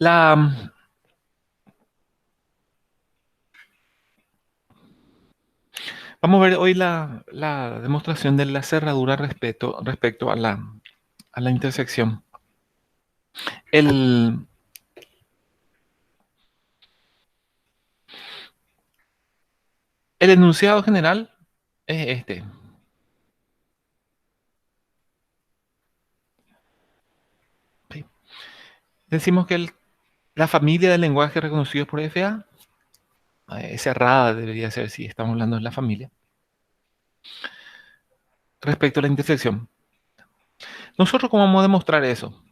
La, vamos a ver hoy la demostración de la cerradura respecto a la intersección. El, el enunciado general es este. ¿Sí? Decimos que la familia de lenguajes reconocidos por FA es cerrada, debería ser si estamos hablando de la familia. Respecto a la intersección. ¿Nosotros cómo vamos a demostrar eso?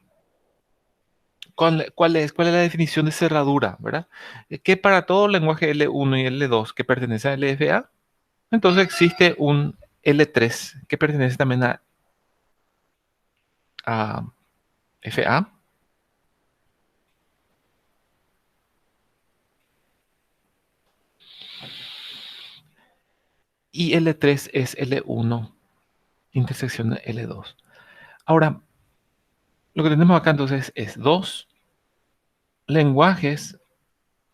¿Cuál es la definición de cerradura, verdad? Que para todo lenguaje L1 y L2 que pertenece a LFA, entonces existe un L3 que pertenece también a FA y L3 es L1 intersección de L2. Ahora, lo que tenemos acá entonces es dos lenguajes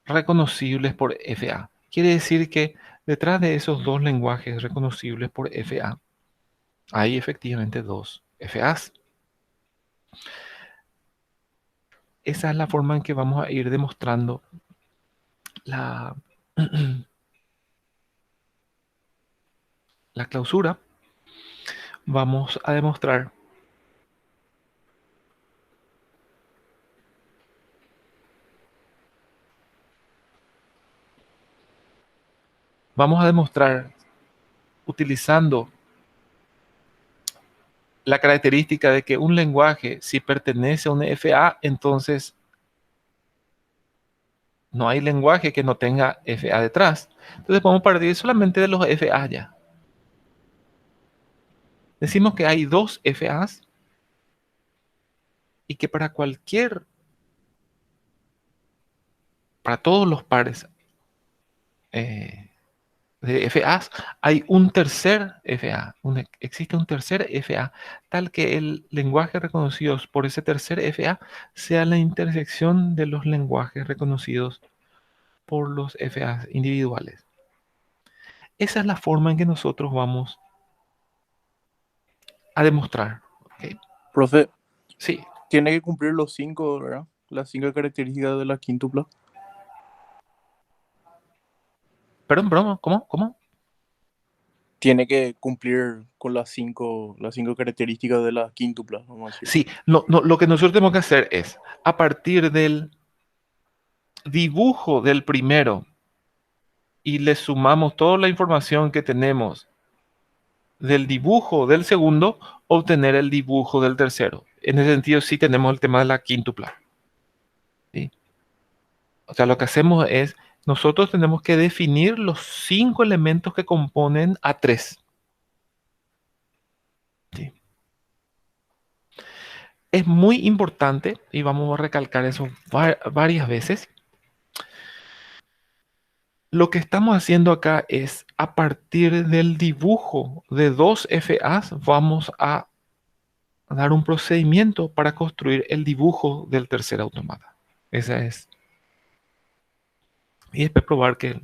reconocibles por FA. Quiere decir que detrás de esos dos lenguajes reconocibles por FA hay efectivamente dos FAs. Esa es la forma en que vamos a ir demostrando la, la clausura. Vamos a demostrar, vamos a demostrar utilizando la característica de que un lenguaje, si pertenece a un FA, entonces no hay lenguaje que no tenga FA detrás. Entonces podemos partir solamente de los FA ya. Decimos que hay dos FAs y que para todos los pares eh, de FAs hay un tercer FA, existe un tercer FA, tal que el lenguaje reconocido por ese tercer FA sea la intersección de los lenguajes reconocidos por los FAs individuales. Esa es la forma en que nosotros vamos a demostrar. ¿Ok? Profe, Sí, tiene que cumplir los cinco, ¿verdad? Las cinco características de la quíntupla. perdón, broma, ¿cómo? ¿Cómo? Tiene que cumplir con las cinco características de la quíntupla, vamos a decir. Sí, no, no, lo que nosotros tenemos que hacer es, a partir del dibujo del primero y le sumamos toda la información que tenemos del dibujo del segundo, obtener el dibujo del tercero. En ese sentido, sí tenemos el tema de la quíntupla. ¿Sí? O sea, lo que hacemos es, nosotros tenemos que definir los cinco elementos que componen A3. ¿Sí? Es muy importante, y vamos a recalcar eso varias veces, lo que estamos haciendo acá es, a partir del dibujo de dos FAs, vamos a dar un procedimiento para construir el dibujo del tercer automata. Esa es. Y después probar que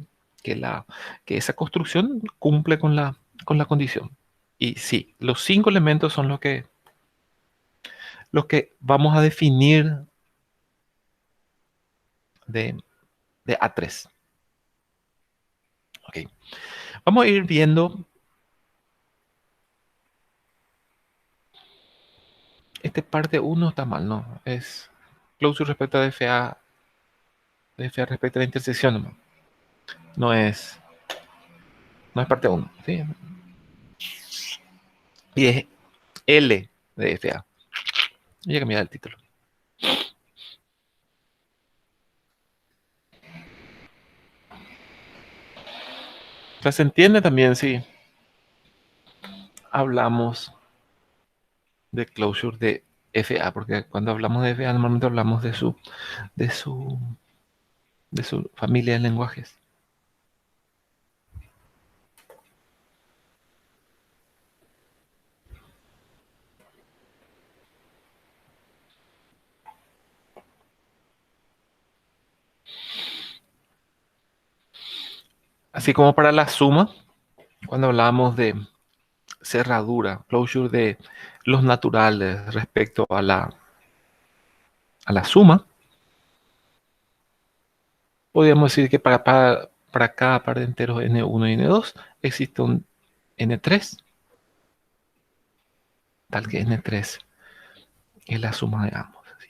esa construcción cumple con la condición. Y sí, los cinco elementos son los que vamos a definir de, de A3. Ok. Vamos a ir viendo este parte uno está mal, ¿no? Es closure respecto a DFA respecto a la intersección, ¿no? No es, no es parte uno, ¿sí? Y es L de DFA. Voy a cambiar el título. O sea, se entiende también si hablamos de closure de FA, porque cuando hablamos de FA normalmente hablamos de su, de su familia de lenguajes. Así como para la suma, cuando hablábamos de cerradura, closure de los naturales respecto a la suma, podríamos decir que para cada par de enteros n1 y n2 existe un n3, tal que n3 es la suma de ambos. Así.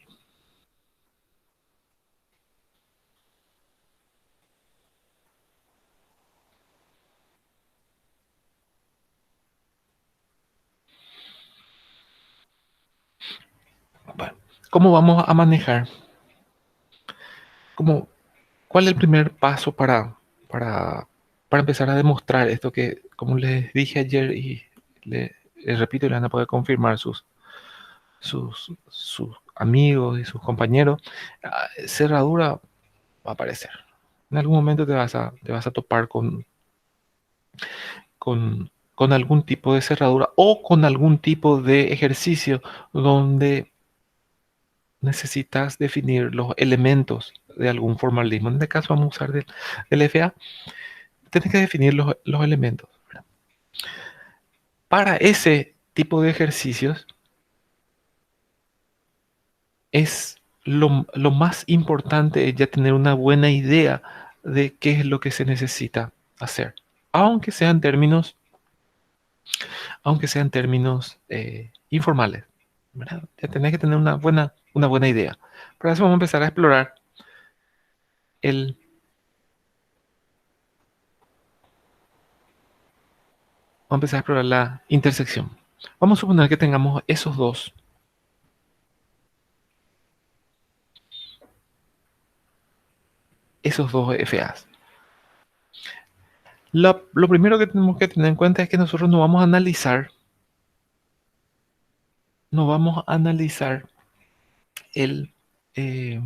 Bueno, ¿cómo vamos a manejar? ¿Cómo, ¿Cuál es el primer paso para, para empezar a demostrar esto que, como les dije ayer y les repito, y le van a poder confirmar sus amigos y sus compañeros? Cerradura va a aparecer. En algún momento te vas a topar con algún tipo de cerradura o con algún tipo de ejercicio donde necesitas definir los elementos de algún formalismo. En este caso vamos a usar del FA. Tienes que definir los elementos. Para ese tipo de ejercicios es lo más importante es ya tener una buena idea de qué es lo que se necesita hacer. Aunque sean términos, aunque sean términos informales. ¿Verdad? Ya tenés que tener una buena idea. Para eso vamos a empezar a explorar el, vamos a empezar a explorar la intersección. Vamos a suponer que tengamos esos dos FAs. Lo primero que tenemos que tener en cuenta es que nosotros no vamos a analizar el, eh,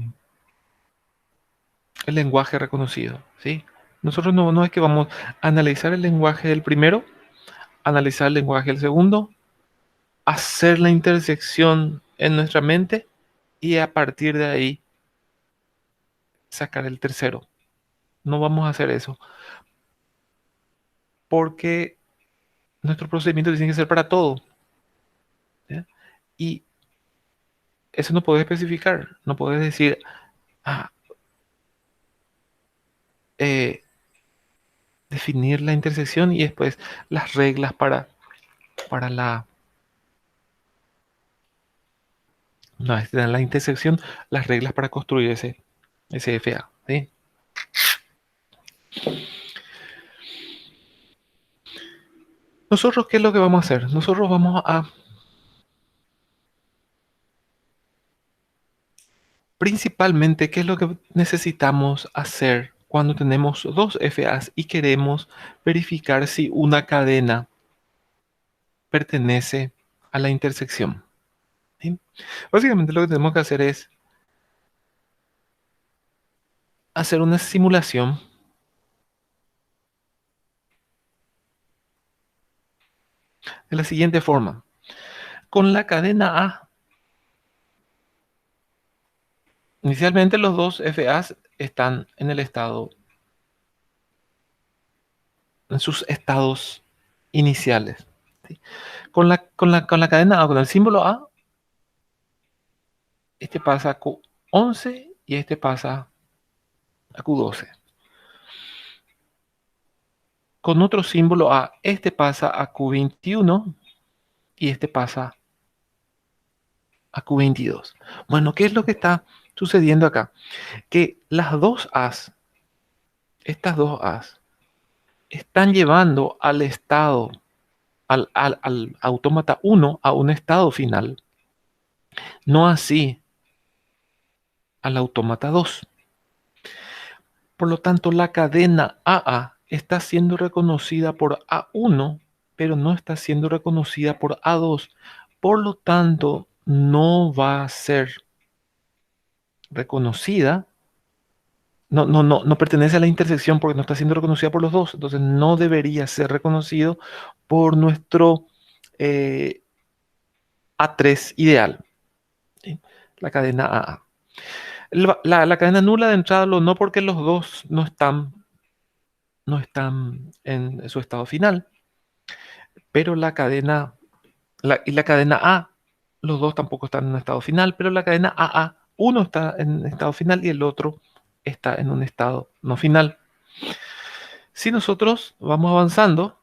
el lenguaje reconocido, ¿sí? Nosotros no es que vamos a analizar el lenguaje del primero, analizar el lenguaje del segundo, hacer la intersección en nuestra mente y a partir de ahí sacar el tercero. No vamos a hacer eso porque nuestro procedimiento tiene que ser para todo. ¿Ya? Y eso no puedes especificar, no puedes decir, ah, eh, definir la intersección y después las reglas para una vez tener la intersección, las reglas para construir ese FA. ¿Sí? Nosotros, ¿qué es lo que vamos a hacer? Nosotros vamos a, principalmente, ¿qué es lo que necesitamos hacer cuando tenemos dos FAs y queremos verificar si una cadena pertenece a la intersección? ¿Sí? Básicamente lo que tenemos que hacer es hacer una simulación de la siguiente forma. Con la cadena A, inicialmente los dos FAs están en sus estados iniciales. ¿Sí? Con la cadena A, con el símbolo A, este pasa a Q11 y este pasa a Q12. Con otro símbolo A, este pasa a Q21 y este pasa a Q22. Bueno, ¿qué es lo que está sucediendo acá? Que estas dos A's, están llevando al estado, al autómata 1 a un estado final, no así al autómata 2. Por lo tanto, la cadena AA está siendo reconocida por A1, pero no está siendo reconocida por A2. Por lo tanto, no va a ser reconocida. No pertenece a la intersección porque no está siendo reconocida por los dos. Entonces, no debería ser reconocido por nuestro eh, A3 ideal. ¿Sí? La cadena AA. La cadena nula de entrada, no porque los dos no están no están en su estado final, pero la cadena A, los dos tampoco están en un estado final, pero la cadena AA, uno está en estado final y el otro está en un estado no final. Si nosotros vamos avanzando,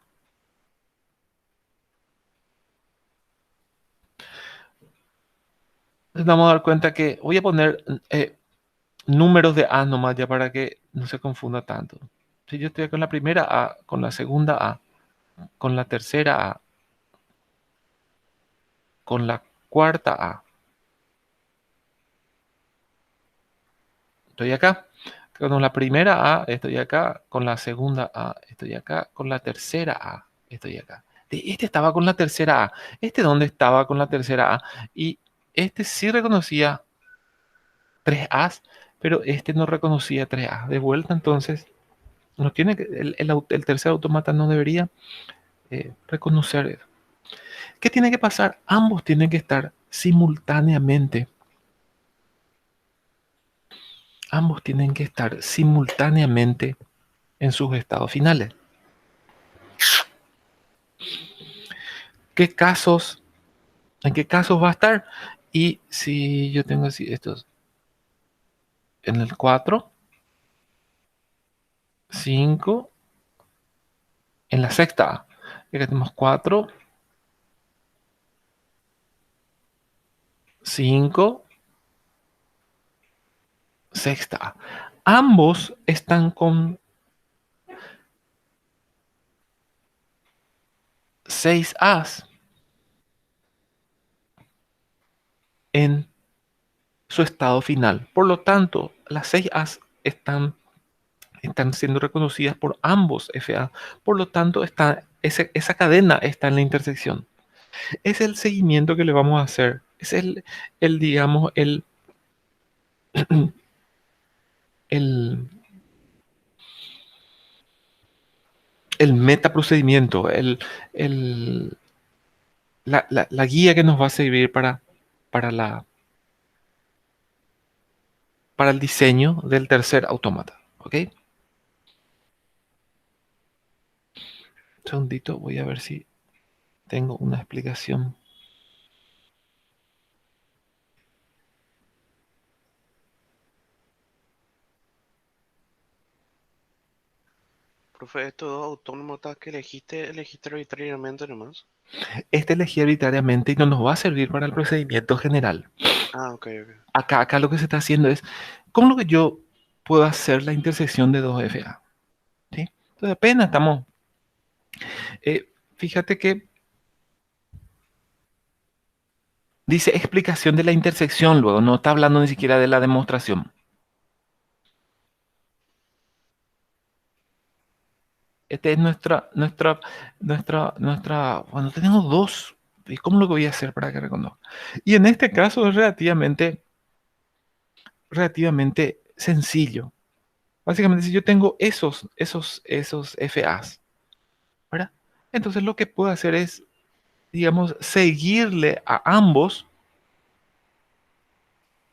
nos vamos a dar cuenta que voy a poner números de A nomás ya para que no se confunda tanto. Si yo estoy con la primera A, con la segunda A, con la tercera A, con la cuarta A, estoy acá. Con la primera A estoy acá, con la segunda A estoy acá, con la tercera A estoy acá. Este estaba con la tercera A, este dónde estaba con la tercera A y este sí reconocía tres A's, pero este no reconocía tres A. De vuelta entonces, no tiene que, el tercer automata no debería reconocer eso. ¿Qué tiene que pasar? Ambos tienen que estar simultáneamente. Ambos tienen que estar simultáneamente en sus estados finales. ¿Qué casos, en qué casos va a estar? Y si yo tengo así estos en el 4, 5, en la sexta A. Acá tenemos 4, 5, sexta A. Ambos están con 6 A's en su estado final. Por lo tanto, las 6 A's están siendo reconocidas por ambos FA. Por lo tanto, esa cadena está en la intersección. Es el seguimiento que le vamos a hacer. Es digamos, el, el metaprocedimiento, el, la guía que nos va a servir para, la, para el diseño del tercer autómata. ¿Ok? Un segundito, voy a ver si tengo una explicación. Profe, estos dos autómatas que elegiste arbitrariamente nomás. Este elegí arbitrariamente y no nos va a servir para el procedimiento general. Ah, ok, ok. Acá lo que se está haciendo es, ¿cómo lo que yo puedo hacer la intersección de dos FA? ¿Sí? Entonces apenas estamos, fíjate que dice explicación de la intersección luego, no está hablando ni siquiera de la demostración. Este es bueno, tenemos dos. ¿Y cómo lo voy a hacer para que reconozca? Y en este caso es relativamente sencillo. Básicamente, si yo tengo esos FAs, ¿verdad? Entonces lo que puedo hacer es, digamos, seguirle a ambos,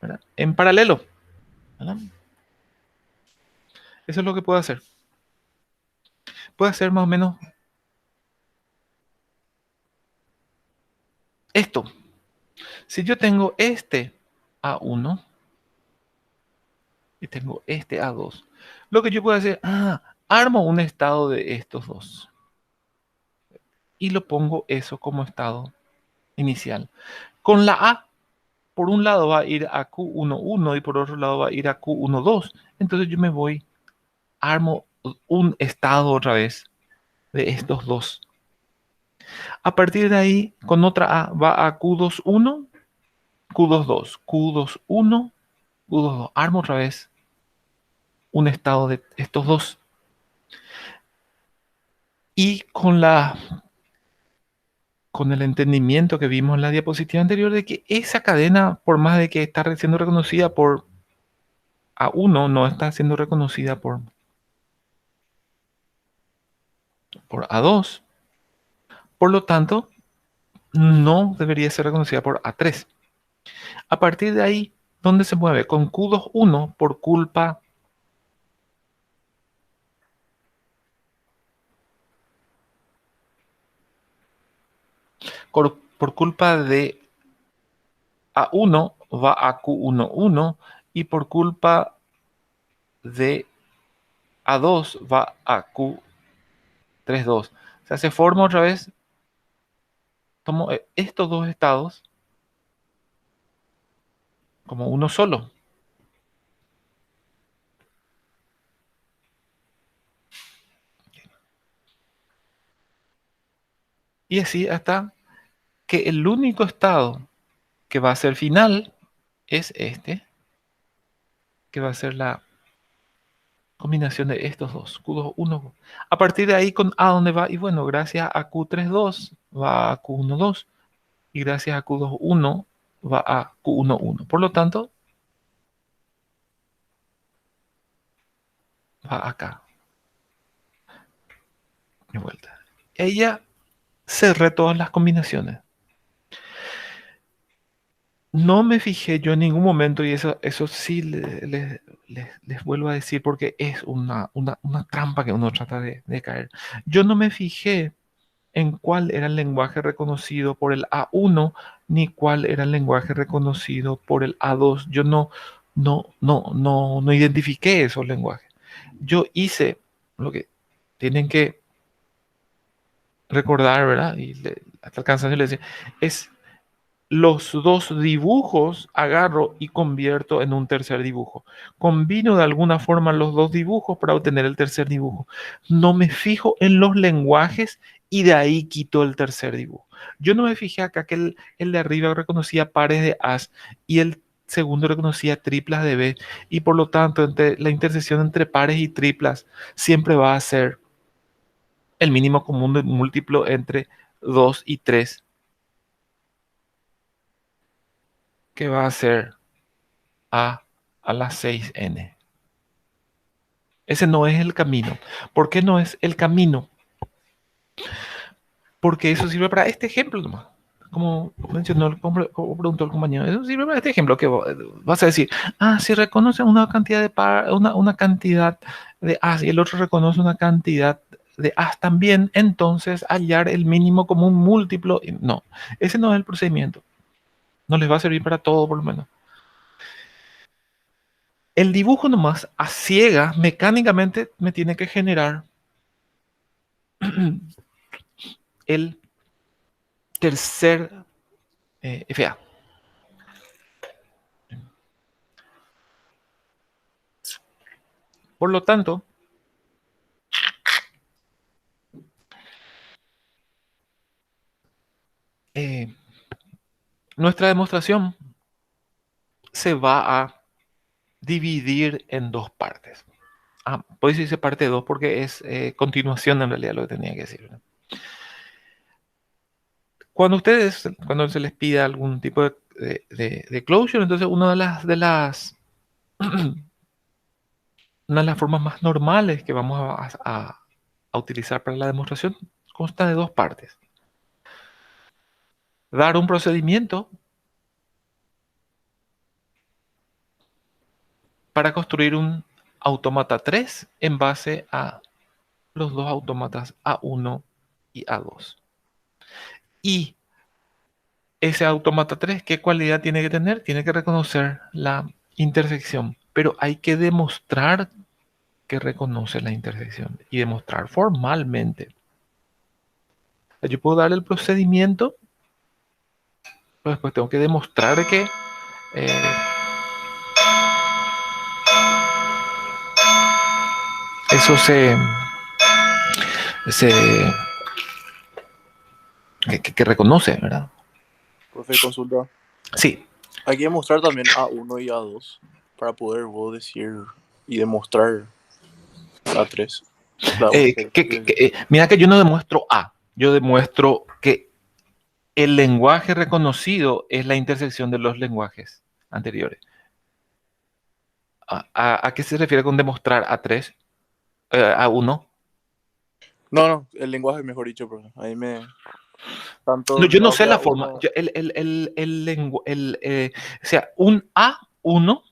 ¿verdad? En paralelo, ¿verdad? Eso es lo que puedo hacer. Puedo hacer más o menos esto. Si yo tengo este A1 y tengo este A2, lo que yo puedo hacer, armo un estado de estos dos y lo pongo eso como estado inicial. Con la A, por un lado va a ir a Q11 y por otro lado va a ir a Q12. Entonces yo me voy, armo un estado otra vez de estos dos. A partir de ahí, con otra A va a Q21, Q22, Q21, Q22. Armo otra vez un estado de estos dos. Y con el entendimiento que vimos en la diapositiva anterior de que esa cadena, por más de que está siendo reconocida por A1, no está siendo reconocida por A2. Por lo tanto, no debería ser reconocida por A3. A partir de ahí, ¿dónde se mueve? Con Q21 por culpa por culpa de A1 va a Q11 y por culpa de A2 va a Q32. O sea, se forma otra vez, tomo estos dos estados como uno solo. Y así hasta que el único estado que va a ser final es este, que va a ser la combinación de estos dos, Q21. A partir de ahí, ¿con a dónde va? Y bueno, gracias a Q32 va a Q12 y gracias a Q21 va a Q11. Por lo tanto, va acá, de vuelta. Ella cerré todas las combinaciones. No me fijé yo en ningún momento, y eso sí les vuelvo a decir porque es una trampa que uno trata de caer. Yo no me fijé en cuál era el lenguaje reconocido por el A1 ni cuál era el lenguaje reconocido por el A2. Yo no identifiqué esos lenguajes. Yo hice lo que tienen que recordar, ¿verdad? Y hasta el cansancio le decía, es los dos dibujos agarro y convierto en un tercer dibujo. Combino de alguna forma los dos dibujos para obtener el tercer dibujo. No me fijo en los lenguajes y de ahí quito el tercer dibujo. Yo no me fijé acá que el de arriba reconocía pares de As y el segundo reconocía triplas de B y por lo tanto la intersección entre pares y triplas siempre va a ser el mínimo común de múltiplo entre 2 y 3, que va a ser a las 6n. Ese no es el camino. ¿Por qué no es el camino? Porque eso sirve para este ejemplo nomás. Como mencionó, como preguntó el compañero, eso sirve para este ejemplo que vas a decir, si reconoce una cantidad una cantidad de As y el otro reconoce una cantidad de As también, entonces hallar el mínimo común múltiplo. No, ese no es el procedimiento. No les va a servir para todo, por lo menos. El dibujo nomás a ciegas mecánicamente me tiene que generar el tercer FA. Por lo tanto, nuestra demostración se va a dividir en dos partes. Puede decirse parte 2 porque es continuación en realidad lo que tenía que decir, ¿no? Cuando se les pida algún tipo de closure, entonces una de las una de las formas más normales que vamos a utilizar para la demostración consta de dos partes. Dar un procedimiento para construir un autómata 3 en base a los dos autómatas A1 y A2. Y ese autómata 3, ¿qué cualidad tiene que tener? Tiene que reconocer la intersección, pero hay que demostrar que reconoce la intersección y demostrar formalmente. Yo puedo dar el procedimiento, pero después tengo que demostrar que eso que reconoce, ¿verdad? Profe, consulta. Sí. Hay que demostrar también A1 y A2 para poder vos decir y demostrar A3. Mira que yo no demuestro A, yo demuestro que el lenguaje reconocido es la intersección de los lenguajes anteriores. ¿A qué se refiere con demostrar A3? ¿A1? No, el lenguaje, mejor dicho, profe. Ahí me... Tanto No, yo no dado sé que la forma. A1... O sea, un A1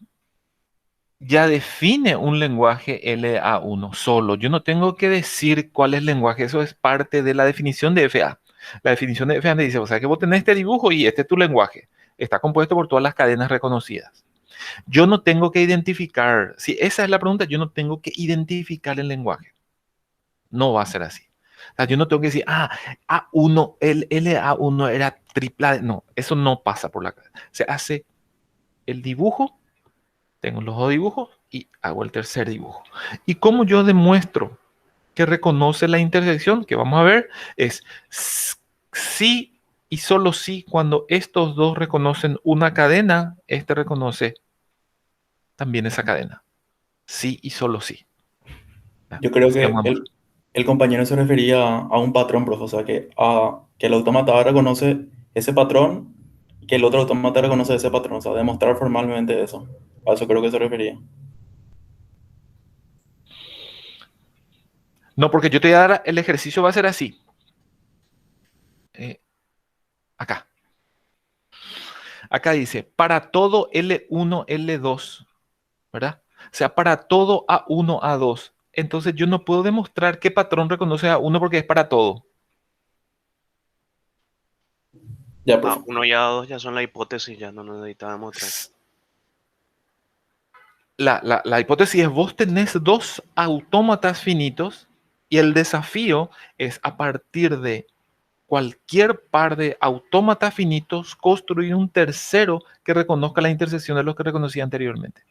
ya define un lenguaje LA1 solo. Yo no tengo que decir cuál es el lenguaje. Eso es parte de la definición de FA. La definición de FA me dice, o sea, que vos tenés este dibujo y este es tu lenguaje. Está compuesto por todas las cadenas reconocidas. Yo no tengo que identificar, si esa es la pregunta, yo no tengo que identificar el lenguaje. No va a ser así. O sea, yo no tengo que decir, A1, el LA1 era tripla. No, eso no pasa por la cabeza. Se hace el dibujo, tengo los dos dibujos y hago el tercer dibujo. ¿Y cómo yo demuestro que reconoce la intersección? Que vamos a ver es sí y solo sí cuando estos dos reconocen una cadena, este reconoce también esa cadena. Sí y solo sí. Yo creo Así que que vamos a mostrar. el compañero se refería a un patrón, profe, o sea, que el autómata reconoce ese patrón y que el otro autómata reconoce ese patrón, o sea, demostrar formalmente eso. A eso creo que se refería. No, porque yo te voy a dar, el ejercicio va a ser así. Acá. Acá dice, para todo L1, L2, ¿verdad? O sea, para todo A1, A2. Entonces yo no puedo demostrar qué patrón reconoce A1 porque es para todo. Ya, A profe. 1 y A2 ya son la hipótesis, ya no necesitábamos otra. La hipótesis es vos tenés dos autómatas finitos y el desafío es a partir de cualquier par de autómatas finitos construir un tercero que reconozca la intersección de los que reconocía anteriormente.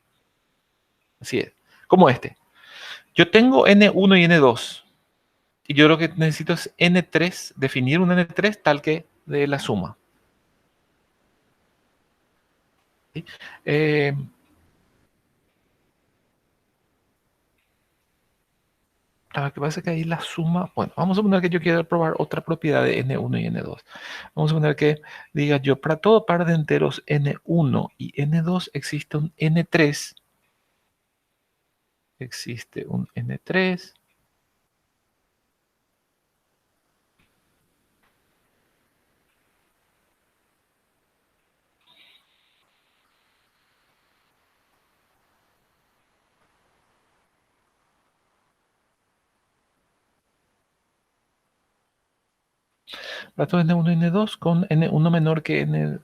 Así es, como este. Yo tengo N1 y N2 y yo lo que necesito es N3, definir un N3 tal que de la suma. ¿Sí? Lo que pasa es que ahí la suma, bueno, vamos a poner que yo quiero probar otra propiedad de N1 y N2. Vamos a poner que diga yo, para todo par de enteros N1 y N2 existe un N3. Existe un N3. Para todo N1 y N2 con N1 menor que N.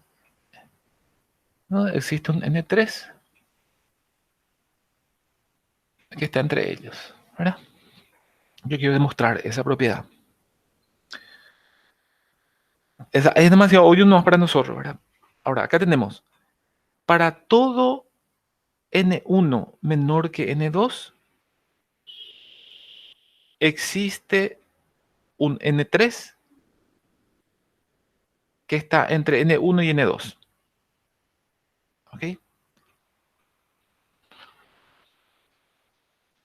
¿No? Existe un N3 que está entre ellos. ¿Verdad? Yo quiero demostrar esa propiedad. Es demasiado obvio no para nosotros, ¿verdad? Ahora, acá tenemos, para todo N1 menor que N2, existe un N3 que está entre N1 y N2. ¿Ok?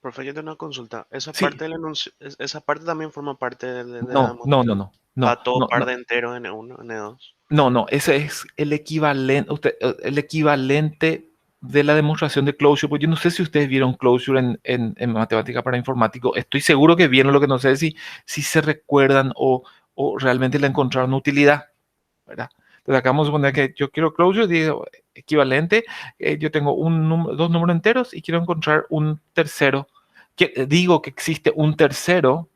Profe, yo tengo una consulta. Esa Sí. parte del esa parte también forma parte de la No, no, no, demostración. no, no, Para todo no, par no. de enteros N1, N2. No, no, ese es el equivalente, el equivalente de la demostración de closure, porque yo no sé si ustedes vieron closure en matemática para informático, estoy seguro que vieron, lo que no sé si se recuerdan o realmente le encontraron utilidad, ¿verdad? Entonces acá vamos a poner que yo quiero closure, digo equivalente, yo tengo dos números enteros y quiero encontrar un tercero, digo que existe un tercero,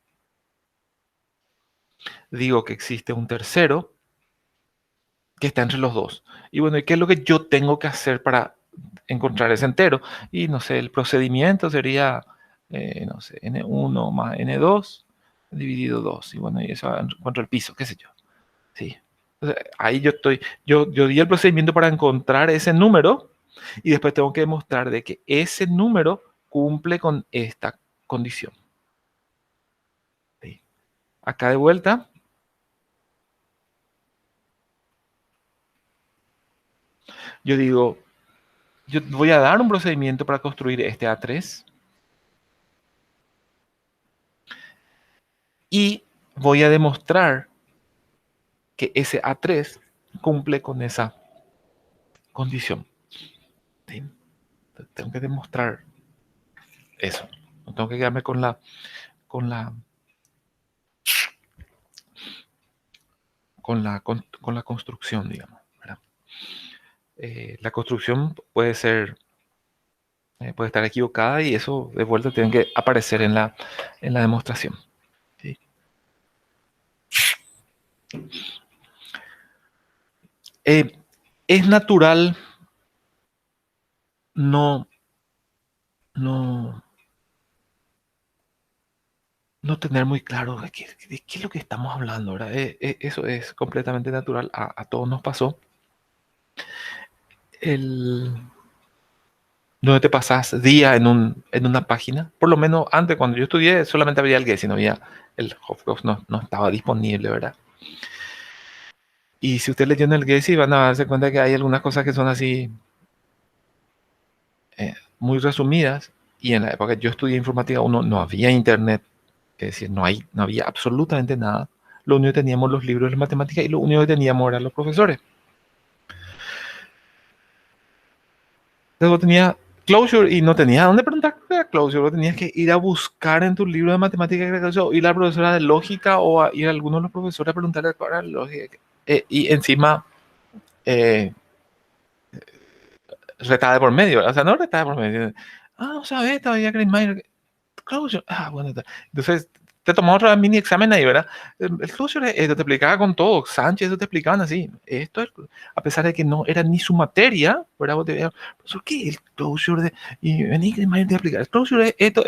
que está entre los dos. Y bueno, ¿y qué es lo que yo tengo que hacer para encontrar ese entero? Y no sé, el procedimiento sería, no sé, N1 más N2 dividido 2. Y bueno, y eso encuentro el piso, qué sé yo. Sí. Entonces, ahí yo di el procedimiento para encontrar ese número y después tengo que demostrar de que ese número cumple con esta condición. ¿Sí? Acá de vuelta. Yo digo, yo voy a dar un procedimiento para construir este A3 y voy a demostrar que ese A3 cumple con esa condición. ¿Sí? Tengo que demostrar eso. No tengo que quedarme con la, con la construcción, digamos. ¿Verdad? La construcción puede estar equivocada y eso de vuelta tiene que aparecer en la demostración. ¿Sí? Es natural no, no, no tener muy claro de qué es lo que estamos hablando, ¿verdad? Eso es completamente natural, a todos nos pasó. El, donde te pasas día en una página, por lo menos antes cuando yo estudié solamente había el Gezi, no había el Hofbrox, no estaba disponible, ¿verdad? Y si usted leyó en el Gezi van a darse cuenta que hay algunas cosas que son así muy resumidas, y en la época que yo estudié informática no había internet, es decir, no había absolutamente nada. Lo único que teníamos los libros de matemáticas y lo único que teníamos eran los profesores. Luego tenía Closure y no tenía dónde preguntar qué era Closure. Lo tenías que ir a buscar en tu libro de matemáticas o ir a la profesora de lógica o a ir a alguno de los profesores a preguntarle cuál era la lógica. Y encima retada por medio, ¿verdad? O sea, no retada por medio. No sabes, todavía Chris Mayer. Closure. Bueno. Entonces, te tomaba otro mini examen ahí, ¿verdad? El Closure, esto te explicaba con todo. Sánchez, eso te explicaban así. Esto es, a pesar de que no era ni su materia, ¿verdad? Vos te veías, ¿por qué el Closure? Y vení, Chris Mayer te explicar. El Closure es esto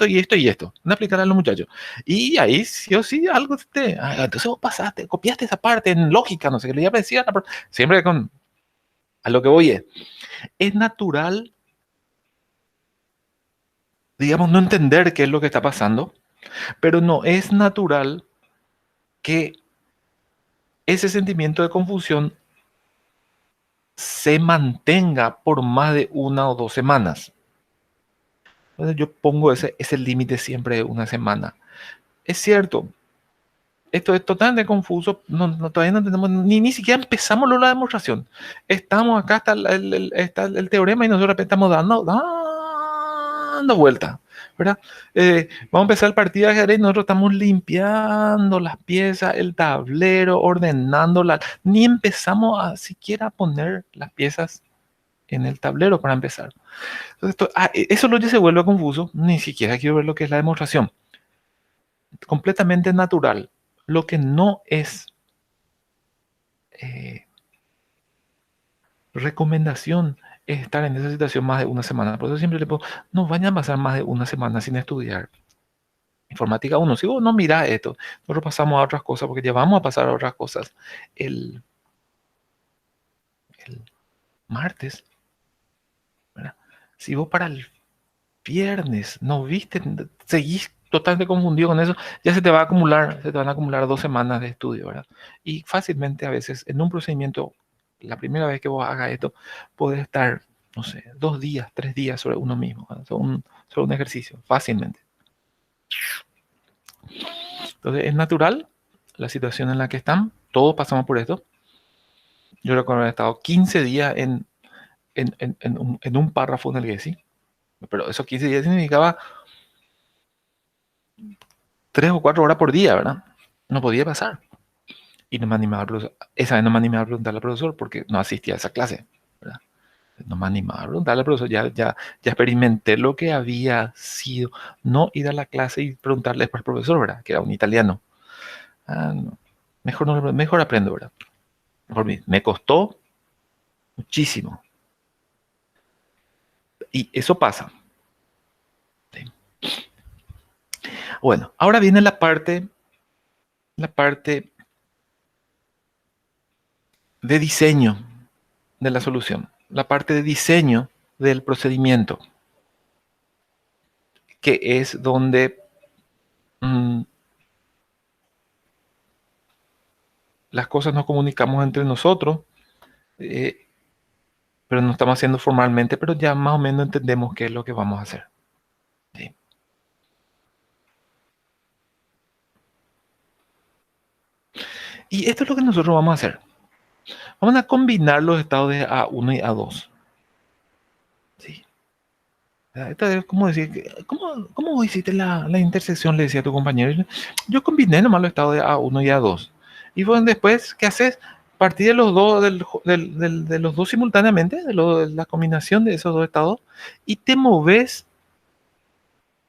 y esto y esto. No explicar a los muchachos. Y ahí sí o sí algo entonces vos pasaste, copiaste esa parte en lógica, no sé qué le iba a decir. Siempre con. A lo que voy es natural, digamos, no entender qué es lo que está pasando, pero no es natural que ese sentimiento de confusión se mantenga por más de 1 o 2 semanas. Entonces yo pongo ese límite siempre de 1 semana. Es cierto, esto es totalmente confuso, todavía no tenemos, ni siquiera empezamos la demostración. Estamos acá, está el teorema y nosotros estamos dando vuelta, ¿verdad? Vamos a empezar el partido de ajedrez y nosotros estamos limpiando las piezas, el tablero, ordenándolas. Ni empezamos a siquiera poner las piezas en el tablero para empezar. Entonces, eso lo que se vuelve confuso, ni siquiera quiero ver lo que es la demostración. Completamente natural. Lo que no es recomendación es estar en esa situación más de 1 semana. Por eso siempre le pongo, no vayan a pasar más de 1 semana sin estudiar informática 1. Si vos no mirás esto, nosotros pasamos a otras cosas porque ya vamos a pasar a otras cosas. El martes, ¿verdad? Si vos para el viernes no viste, seguís totalmente confundido con eso, ya se te van a acumular 2 semanas de estudio, ¿verdad? Y fácilmente a veces en un procedimiento, la primera vez que vos hagas esto, puedes estar, no sé, 2 días, 3 días sobre uno mismo, ¿verdad? sobre un ejercicio, fácilmente. Entonces es natural la situación en la que están, todos pasamos por esto. Yo recuerdo haber estado 15 días en un párrafo en el Gezi, pero esos 15 días significaba 3 o 4 horas por día, ¿verdad? No podía pasar. Y no me animaba al profesor. Esa vez no me animaba a preguntarle al profesor porque no asistía a esa clase, ¿verdad? No me animaba a preguntarle al profesor. Ya experimenté lo que había sido no ir a la clase y preguntarle después al profesor, ¿verdad? Que era un italiano. No. Mejor aprendo, ¿verdad? Por mí. Me costó muchísimo. Y eso pasa. ¿Sí? Bueno, ahora viene la parte de diseño de la solución, la parte de diseño del procedimiento, que es donde las cosas nos comunicamos entre nosotros, pero no estamos haciendo formalmente, pero ya más o menos entendemos qué es lo que vamos a hacer. ¿Sí? Y esto es lo que nosotros vamos a hacer. Vamos a combinar los estados de A1 y A2. ¿Sí? Esta es como decir, ¿cómo hiciste la intersección? Le decía a tu compañero. Yo combiné nomás los estados de A1 y A2. Y bueno, después, ¿qué haces? Partir de los dos, de los dos simultáneamente, de la combinación de esos dos estados, y te moves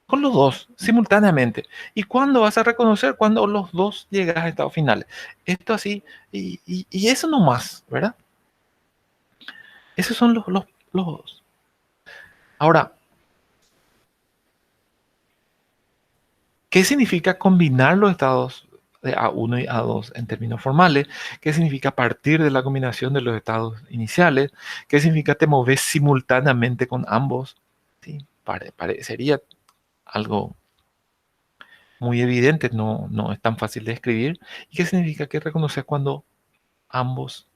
con los dos simultáneamente. ¿Y cuándo vas a reconocer? Cuando los dos llegas a estados finales. Esto así, y eso no más, ¿verdad? Esos son los dos. Ahora, ¿qué significa combinar los estados de A1 y A2 en términos formales? ¿Qué significa partir de la combinación de los estados iniciales? ¿Qué significa te moves simultáneamente con ambos? ¿Sí? Parecería algo muy evidente, no es tan fácil de escribir. ¿Y qué significa que reconoces cuando ambos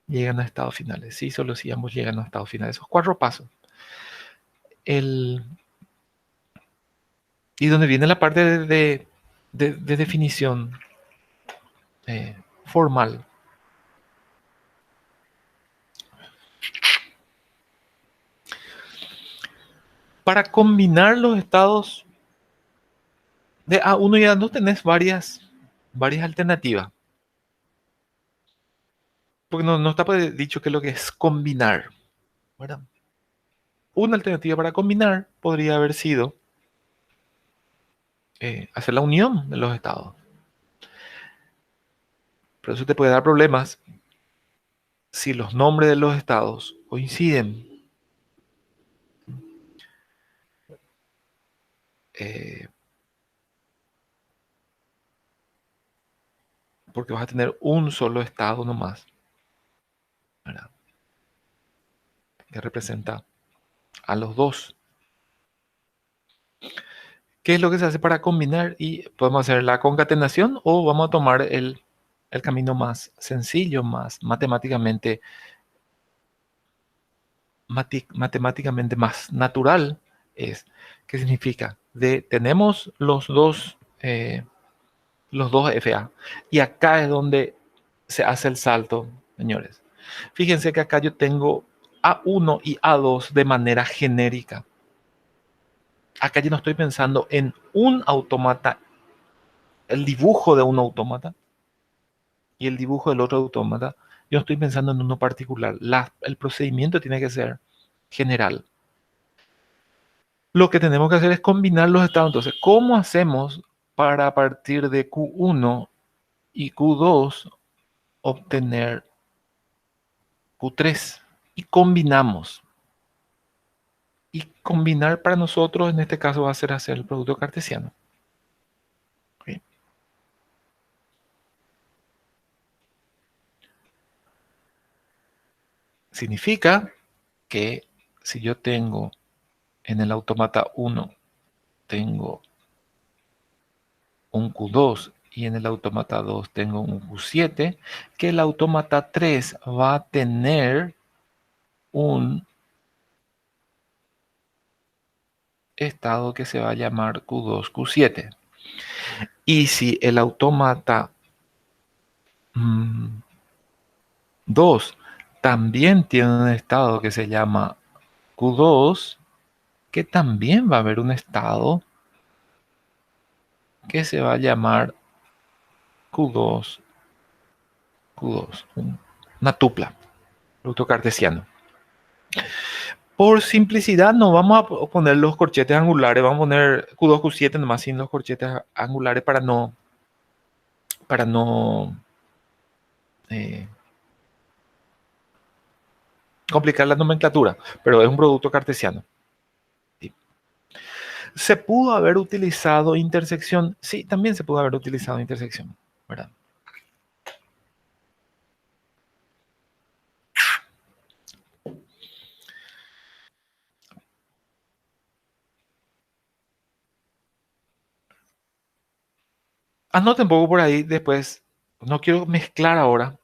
llegan a estados finales? Sí, solo si ambos llegan a estados finales. Esos 4 pasos. Y donde viene la parte de definición formal. Para combinar los estados de A1 y A2 tenés varias alternativas. Porque no está dicho qué es lo que es combinar, ¿verdad? Una alternativa para combinar podría haber sido hacer la unión de los estados. Pero eso te puede dar problemas si los nombres de los estados coinciden. Porque vas a tener un solo estado nomás, ¿verdad? Que representa a los dos. ¿Qué es lo que se hace para combinar? Y podemos hacer la concatenación o vamos a tomar el camino más sencillo, más matemáticamente más natural. ¿Qué significa? Tenemos los dos FA. Y acá es donde se hace el salto, señores. Fíjense que acá yo tengo A1 y A2 de manera genérica. Acá yo no estoy pensando en un autómata, el dibujo de un autómata y el dibujo del otro autómata. Yo no estoy pensando en uno particular. El procedimiento tiene que ser general. Lo que tenemos que hacer es combinar los estados. Entonces, ¿cómo hacemos para a partir de Q1 y Q2 obtener Q3? Y combinamos. Y combinar para nosotros en este caso va a ser hacer el producto cartesiano. ¿Ok? Significa que si yo tengo en el autómata 1, tengo un Q2 y en el autómata 2 tengo un Q7, que el autómata 3 va a tener un estado que se va a llamar Q2, Q7. Y si el autómata 2 también tiene un estado que se llama Q2, que también va a haber un estado que se va a llamar Q2, Q2, una tupla, producto cartesiano. Por simplicidad no vamos a poner los corchetes angulares, vamos a poner Q2, Q7 nomás sin los corchetes angulares para no eh, complicar la nomenclatura, pero es un producto cartesiano. Sí. ¿Se pudo haber utilizado intersección? Sí, también se pudo haber utilizado intersección, ¿verdad? Anoten un poco por ahí después, no quiero mezclar ahora,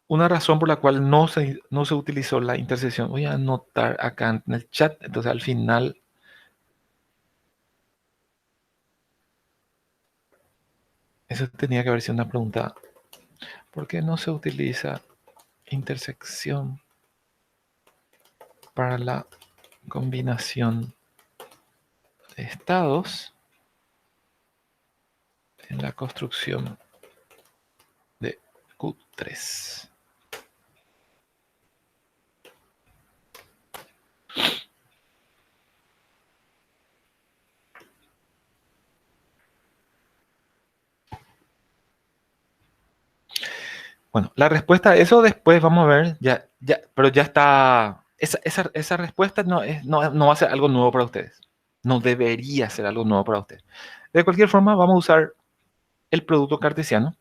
una razón por la cual no se utilizó la intersección. Voy a anotar acá en el chat, entonces al final. Eso tenía que haber sido una pregunta. ¿Por qué no se utiliza intersección para la combinación de estados en la construcción de Q3? Bueno, la respuesta a eso después vamos a ver, pero ya está. Esa respuesta no va a ser algo nuevo para ustedes. No debería ser algo nuevo para ustedes. De cualquier forma, vamos a usar el producto cartesiano.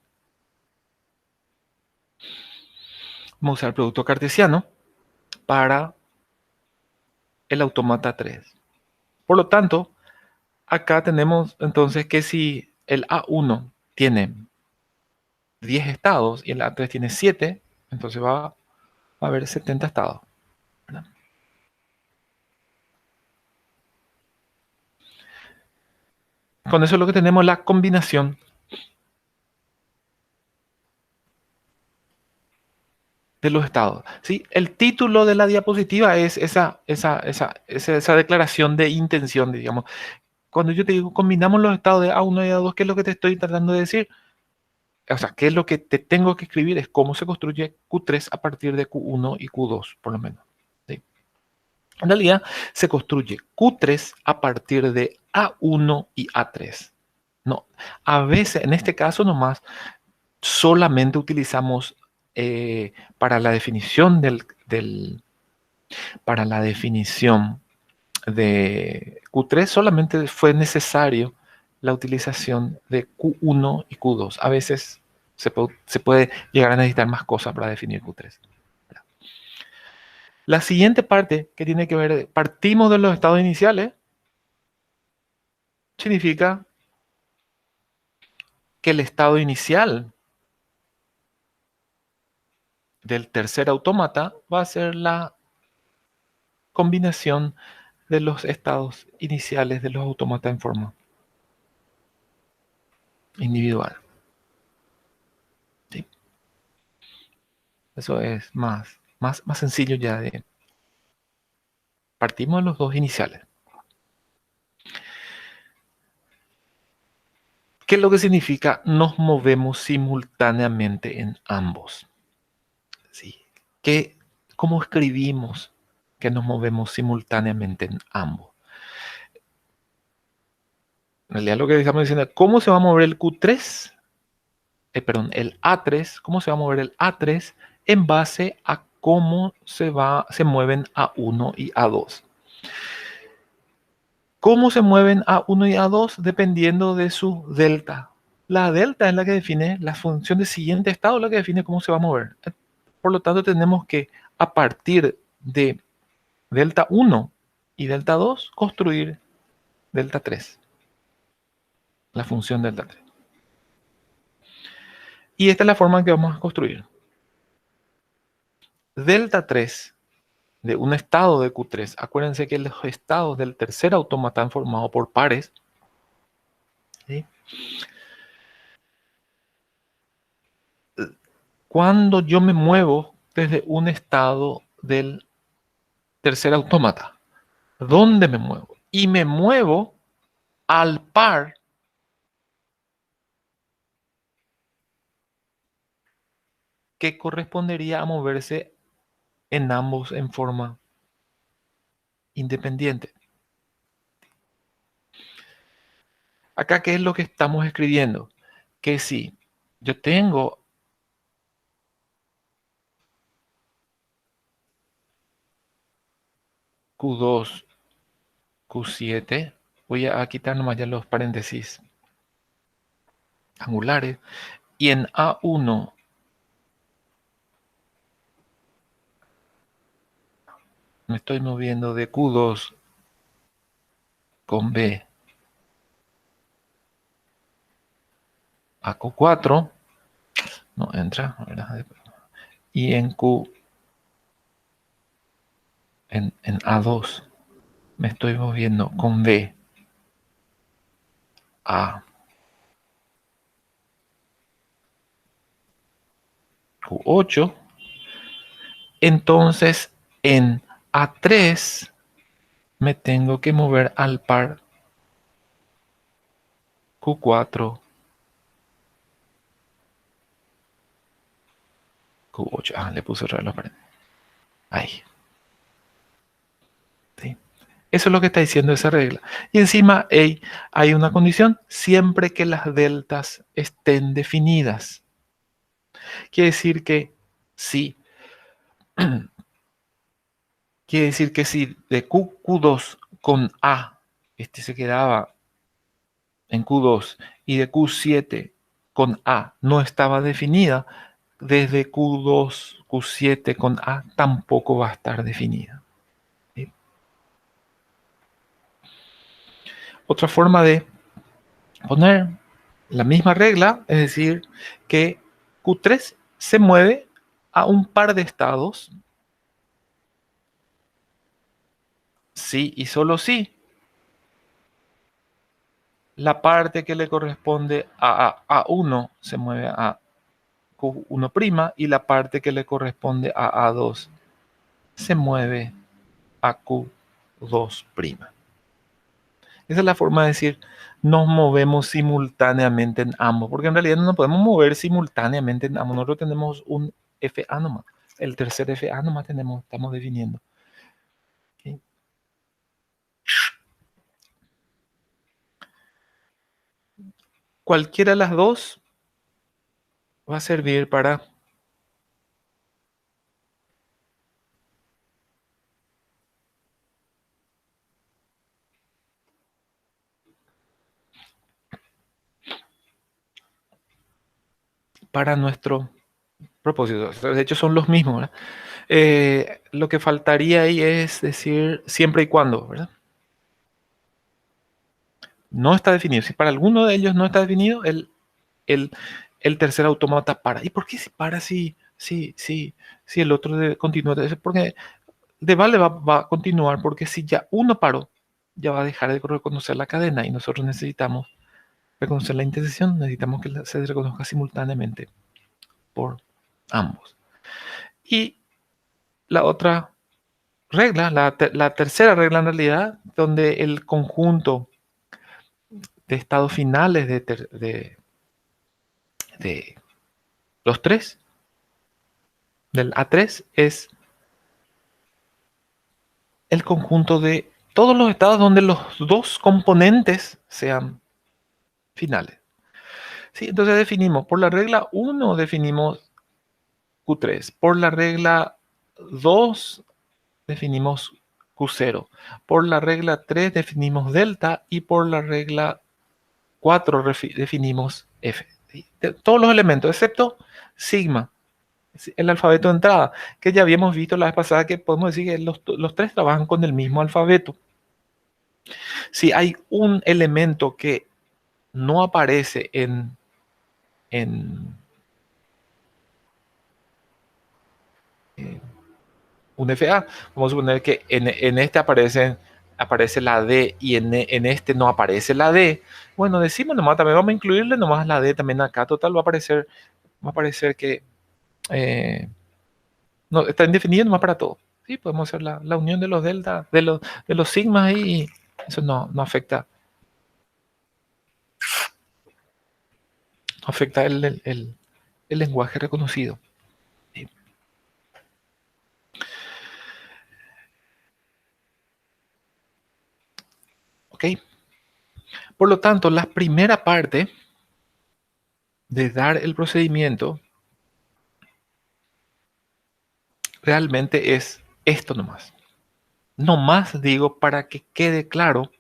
Vamos a usar el producto cartesiano para el autómata 3. Por lo tanto, acá tenemos entonces que si el A1 tiene 10 estados y el A3 tiene 7, entonces va a haber 70 estados. ¿Verdad? Con eso es lo que tenemos la combinación de los estados. ¿Sí? El título de la diapositiva es esa declaración de intención, digamos. Cuando yo te digo combinamos los estados de A1 y A2, ¿qué es lo que te estoy tratando de decir? O sea, ¿qué es lo que te tengo que escribir? Es cómo se construye Q3 a partir de Q1 y Q2, por lo menos. ¿Sí? En realidad, se construye Q3 a partir de A1 y A3. No, a veces, en este caso nomás, solamente utilizamos para la definición para la definición de Q3 solamente fue necesario la utilización de Q1 y Q2. A veces se puede llegar a necesitar más cosas para definir Q3. La siguiente parte que tiene que ver, partimos de los estados iniciales, significa que el estado inicial del tercer autómata va a ser la combinación de los estados iniciales de los autómatas en forma individual. ¿Sí? Eso es más sencillo ya de... Partimos de los dos iniciales. ¿Qué es lo que significa nos movemos simultáneamente en ambos? ¿Sí? ¿Cómo escribimos que nos movemos simultáneamente en ambos? En realidad lo que estamos diciendo es cómo se va a mover el Q3, el A3, cómo se va a mover el A3 en base a cómo se mueven A1 y A2. ¿Cómo se mueven A1 y A2? Dependiendo de su delta. La delta es la que define la función de siguiente estado, la que define cómo se va a mover. Por lo tanto, tenemos que, a partir de delta 1 y delta 2, construir delta 3. La función delta 3. Y esta es la forma en que vamos a construir. Delta 3 de un estado de Q3. Acuérdense que los estados del tercer autómata están formados por pares. ¿Sí? Cuando yo me muevo desde un estado del tercer autómata, ¿dónde me muevo? Y me muevo al par que correspondería a moverse en ambos en forma independiente. Acá, ¿qué es lo que estamos escribiendo? Que si yo tengo Q2, Q7, voy a quitar nomás ya los paréntesis angulares, y en A1 me estoy moviendo de Q2 con B a Q4, no entra, ¿verdad? Y en A2 me estoy moviendo con B a Q8, entonces en A3 me tengo que mover al par Q4, Q8. Le puse otra vez los paréntesis. Ahí. ¿Sí? Eso es lo que está diciendo esa regla. Y encima hay una condición, siempre que las deltas estén definidas. Quiere decir que sí. Quiere decir que si de Q2 con A, este se quedaba en Q2, y de Q7 con A no estaba definida, desde Q2, Q7 con A tampoco va a estar definida. ¿Sí? Otra forma de poner la misma regla, es decir, que Q3 se mueve a un par de estados, sí y solo sí. La parte que le corresponde a A1 se mueve a Q1' y la parte que le corresponde a A2 se mueve a Q2'. Esa es la forma de decir nos movemos simultáneamente en ambos, porque en realidad no nos podemos mover simultáneamente en ambos. Nosotros tenemos un FA nomás, el tercer FA nomás estamos definiendo. ¿Okay? Cualquiera de las dos va a servir para nuestro propósito. De hecho, son los mismos, ¿verdad? Lo que faltaría ahí es decir siempre y cuando, ¿verdad? No está definido. Si para alguno de ellos no está definido, el, el tercer autómata para. ¿Y por qué se para si el otro continúa? Porque de vale va a continuar, porque si ya uno paró, ya va a dejar de reconocer la cadena y nosotros necesitamos reconocer la intersección, necesitamos que se reconozca simultáneamente por ambos. Y la otra regla, la tercera regla en realidad, donde el conjunto de estados finales de los tres, del A3, es el conjunto de todos los estados donde los dos componentes sean finales. ¿Sí? Entonces definimos, por la regla 1 definimos Q3, por la regla 2 definimos Q0, por la regla 3 definimos delta y por la regla 4 definimos F. ¿Sí? Todos los elementos, excepto sigma, el alfabeto de entrada, que ya habíamos visto la vez pasada que podemos decir que los tres trabajan con el mismo alfabeto. Si hay un elemento que no aparece en un FA, vamos a suponer que en este aparece la D y en este no aparece la D. Bueno, decimos nomás, también vamos a incluirle nomás la D también acá. Total, va a aparecer que no, está indefinido nomás para todo. Sí, podemos hacer la unión de los delta, de los sigmas ahí. Eso no afecta. Afecta el lenguaje reconocido. Sí. ¿Ok? Por lo tanto, la primera parte de dar el procedimiento realmente es esto nomás. No más digo para que quede claro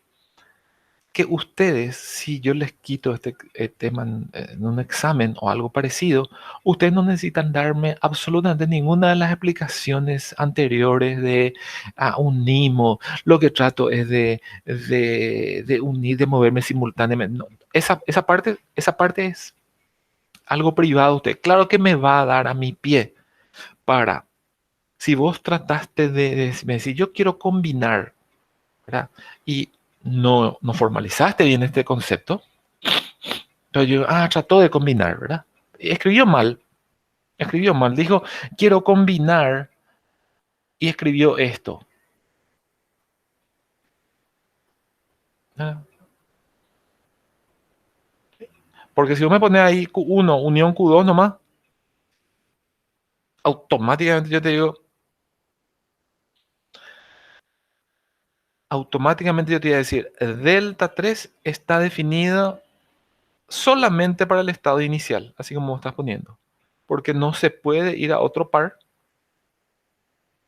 que ustedes, si yo les quito este tema en un examen o algo parecido, ustedes no necesitan darme absolutamente ninguna de las explicaciones anteriores de unimos. Lo que trato es de unir, de moverme simultáneamente. No, esa parte es algo privado de usted. Claro que me va a dar a mi pie para, si vos trataste de decir, yo quiero combinar, ¿verdad? Y no formalizaste bien este concepto. Entonces yo, trató de combinar, ¿verdad? Escribió mal, dijo, quiero combinar y escribió esto. ¿Ah? Porque si vos me pones ahí Q1, unión Q2 nomás, automáticamente yo te digo, automáticamente yo te voy a decir, delta 3 está definido solamente para el estado inicial, así como estás poniendo. porque no se puede ir a otro par,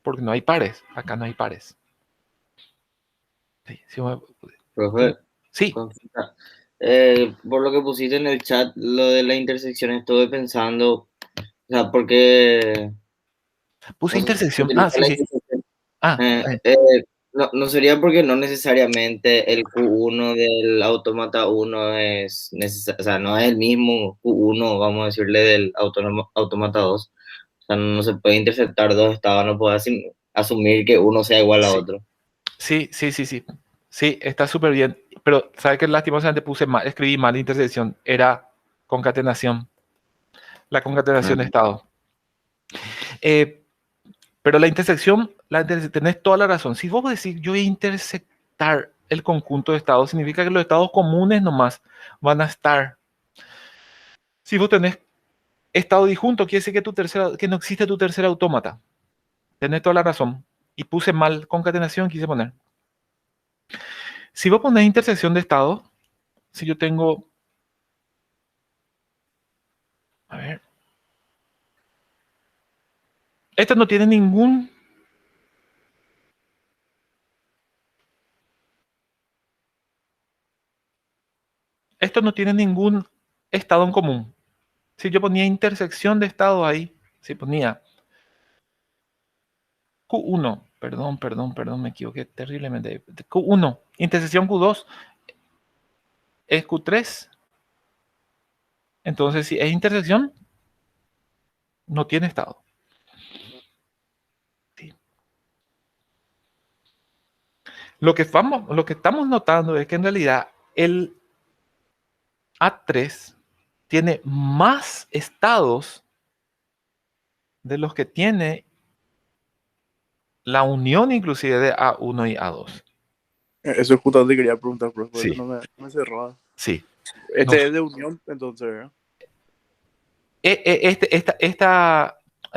porque no hay pares. Acá no hay pares. Sí, sí, Profe, sí, consulta. Por lo que pusiste en el chat, lo de la intersección, estuve pensando, o sea, porque puse no sé si se intersección. Ah, utiliza sí, la sí. intersección. Ah, No sería porque no necesariamente el Q1 del automata 1 es o sea, no es el mismo Q1, vamos a decirle, del automata 2. O sea, no se puede interceptar dos estados, no puede asumir que uno sea igual a sí, otro. sí, sí, sí, sí. Sí, está súper bien. Pero, ¿sabes qué? Lastimosamente puse mal, escribí mal intersección. Era concatenación. La concatenación de estado. Eh, pero tenés toda la razón. Si vos decís yo voy a intersectar el conjunto de estados, significa que los estados comunes nomás van a estar. Si vos tenés estado disjunto, quiere decir que, que no existe tu tercer autómata. Tenés toda la razón. Y puse mal concatenación, quise poner. Si vos ponés intersección de estados, si yo tengo, a ver, esto no tiene ningún, esto no tiene ningún estado en común. Si yo ponía intersección de estado ahí, si ponía Q1, perdón, me equivoqué terriblemente. Q1, intersección Q2 es Q3. Entonces, si es intersección, no tiene estado. Sí. Lo que estamos notando es que en realidad el A3 tiene más estados de los que tiene la unión inclusive de A1 y A2. Eso justamente quería preguntar, profe, por eso Sí, no me cerraba. sí. Este es de unión, entonces, ¿verdad?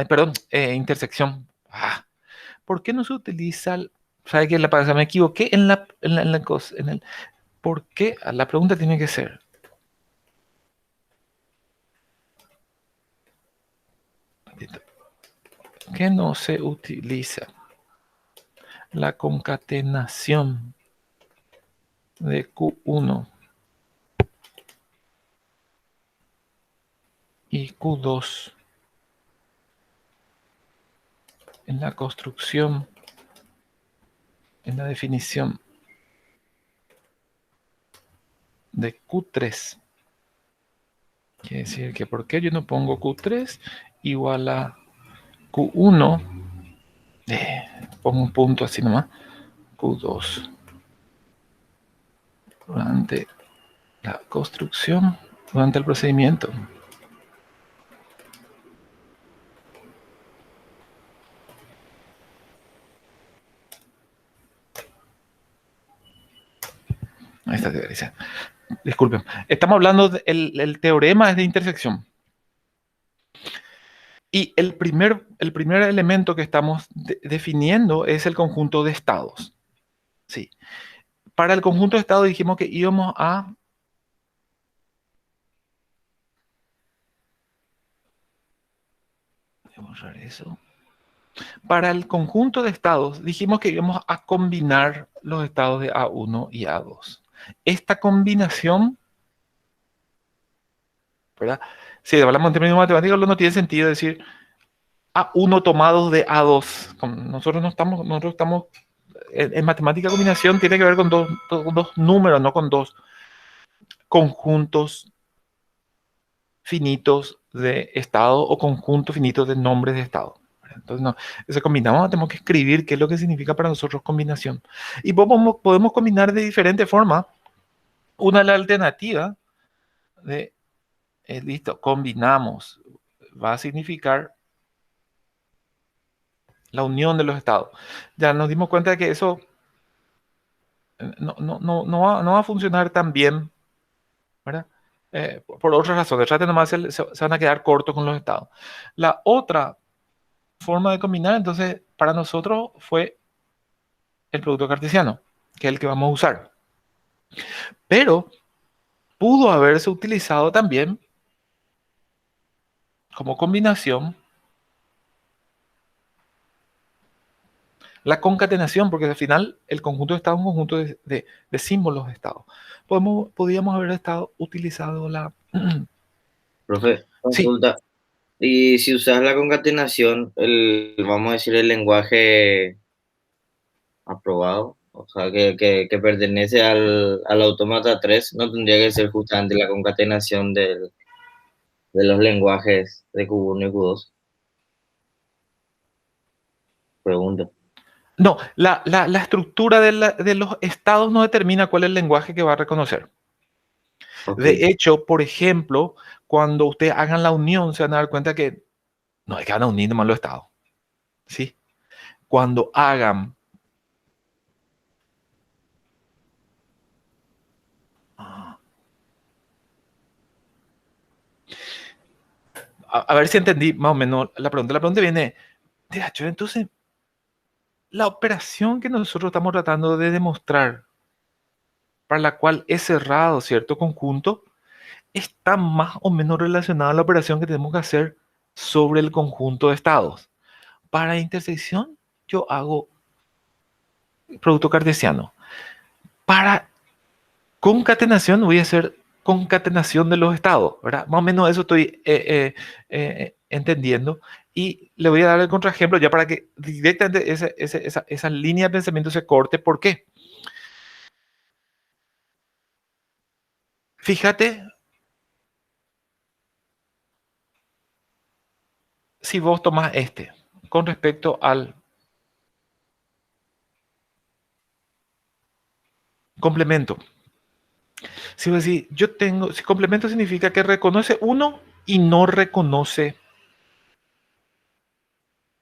Perdón, intersección. ¿Por qué no se utiliza? ¿Sabe qué? Me equivoqué en la cosa. ¿Por qué? La pregunta tiene que ser. ¿Por qué no se utiliza la concatenación de Q1 y Q2 en la construcción, en la definición de Q3? Quiere decir que ¿por qué yo no pongo Q3 igual a Q1? Pongo un punto así nomás. Q2 durante la construcción, durante el procedimiento. Ahí está, dice. Disculpen. Estamos hablando del teorema es de intersección. Y el primer elemento que estamos definiendo es el conjunto de estados. Sí. Para el conjunto de estados dijimos que íbamos a... Voy a borrar eso. Para el conjunto de estados dijimos que íbamos a combinar los estados de A1 y A2. Esta combinación, ¿verdad? Si hablamos en términos matemáticos, no tiene sentido decir A1 tomados de A2. Nosotros estamos en matemática combinación tiene que ver con dos números, no con dos conjuntos finitos de estado o conjuntos finitos de nombres de estado. Entonces, no, eso combinamos, tenemos que escribir qué es lo que significa para nosotros combinación. Y podemos combinar de diferente forma. Una de las alternativas de, listo, combinamos, va a significar la unión de los estados. Ya nos dimos cuenta de que eso no va a funcionar tan bien, ¿verdad? Por otras razones. Traten nomás, se van a quedar cortos con los estados. La otra forma de combinar, entonces, para nosotros fue el producto cartesiano, que es el que vamos a usar. Pero pudo haberse utilizado también como combinación, la concatenación, porque al final el conjunto de estados es un conjunto de símbolos de estado. Podríamos haber utilizado la... Profe, Sí, consulta. Y si usas la concatenación, vamos a decir el lenguaje aprobado, o sea, que pertenece al autómata 3, no tendría que ser justamente la concatenación de los lenguajes de Q1 y Q2. Pregunto. no, la estructura de los estados no determina cuál es el lenguaje que va a reconocer. Ok. De hecho, por ejemplo, cuando ustedes hagan la unión, se van a dar cuenta que no es que van a unir nomás los estados. ¿Sí? Cuando hagan... A ver si entendí más o menos la pregunta. La pregunta viene, de hecho, entonces, la operación que nosotros estamos tratando de demostrar, para la cual es cerrado cierto conjunto, está más o menos relacionada a la operación que tenemos que hacer sobre el conjunto de estados. Para intersección, yo hago producto cartesiano. Para concatenación, voy a hacer concatenación de los estados, ¿verdad? Más o menos eso estoy entendiendo. Y le voy a dar el contraejemplo ya para que directamente esa línea de pensamiento se corte. ¿Por qué? Fíjate, si vos tomás este con respecto al complemento. Si vos decís, si complemento significa que reconoce uno y no reconoce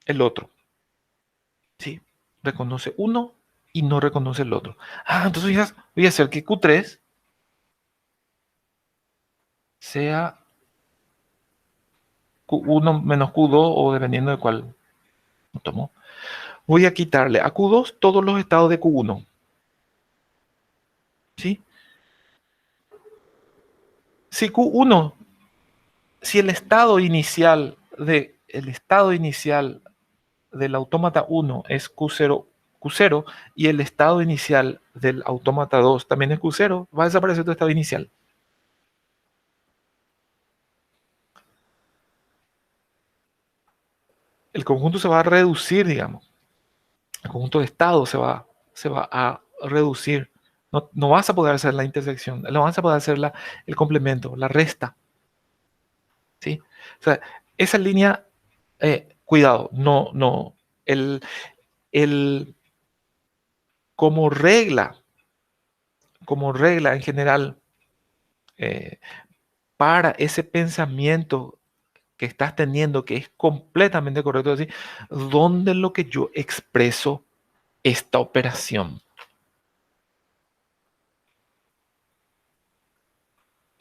el otro. ¿Sí? Reconoce uno y no reconoce el otro. Entonces voy a hacer que Q3 sea Q1 menos Q2 o dependiendo de cuál tomo. Voy a quitarle a Q2 todos los estados de Q1. ¿Sí? Si Q1, si el estado inicial del autómata 1 es Q0 y el estado inicial del autómata 2 también es Q0, va a desaparecer tu estado inicial. El conjunto se va a reducir, digamos. El conjunto de estados se va a reducir. No vas a poder hacer la intersección, no vas a poder hacer el complemento, la resta. ¿Sí? O sea, esa línea, cuidado, no. Como regla en general, para ese pensamiento que estás teniendo, que es completamente correcto, decir, ¿dónde es lo que yo expreso esta operación?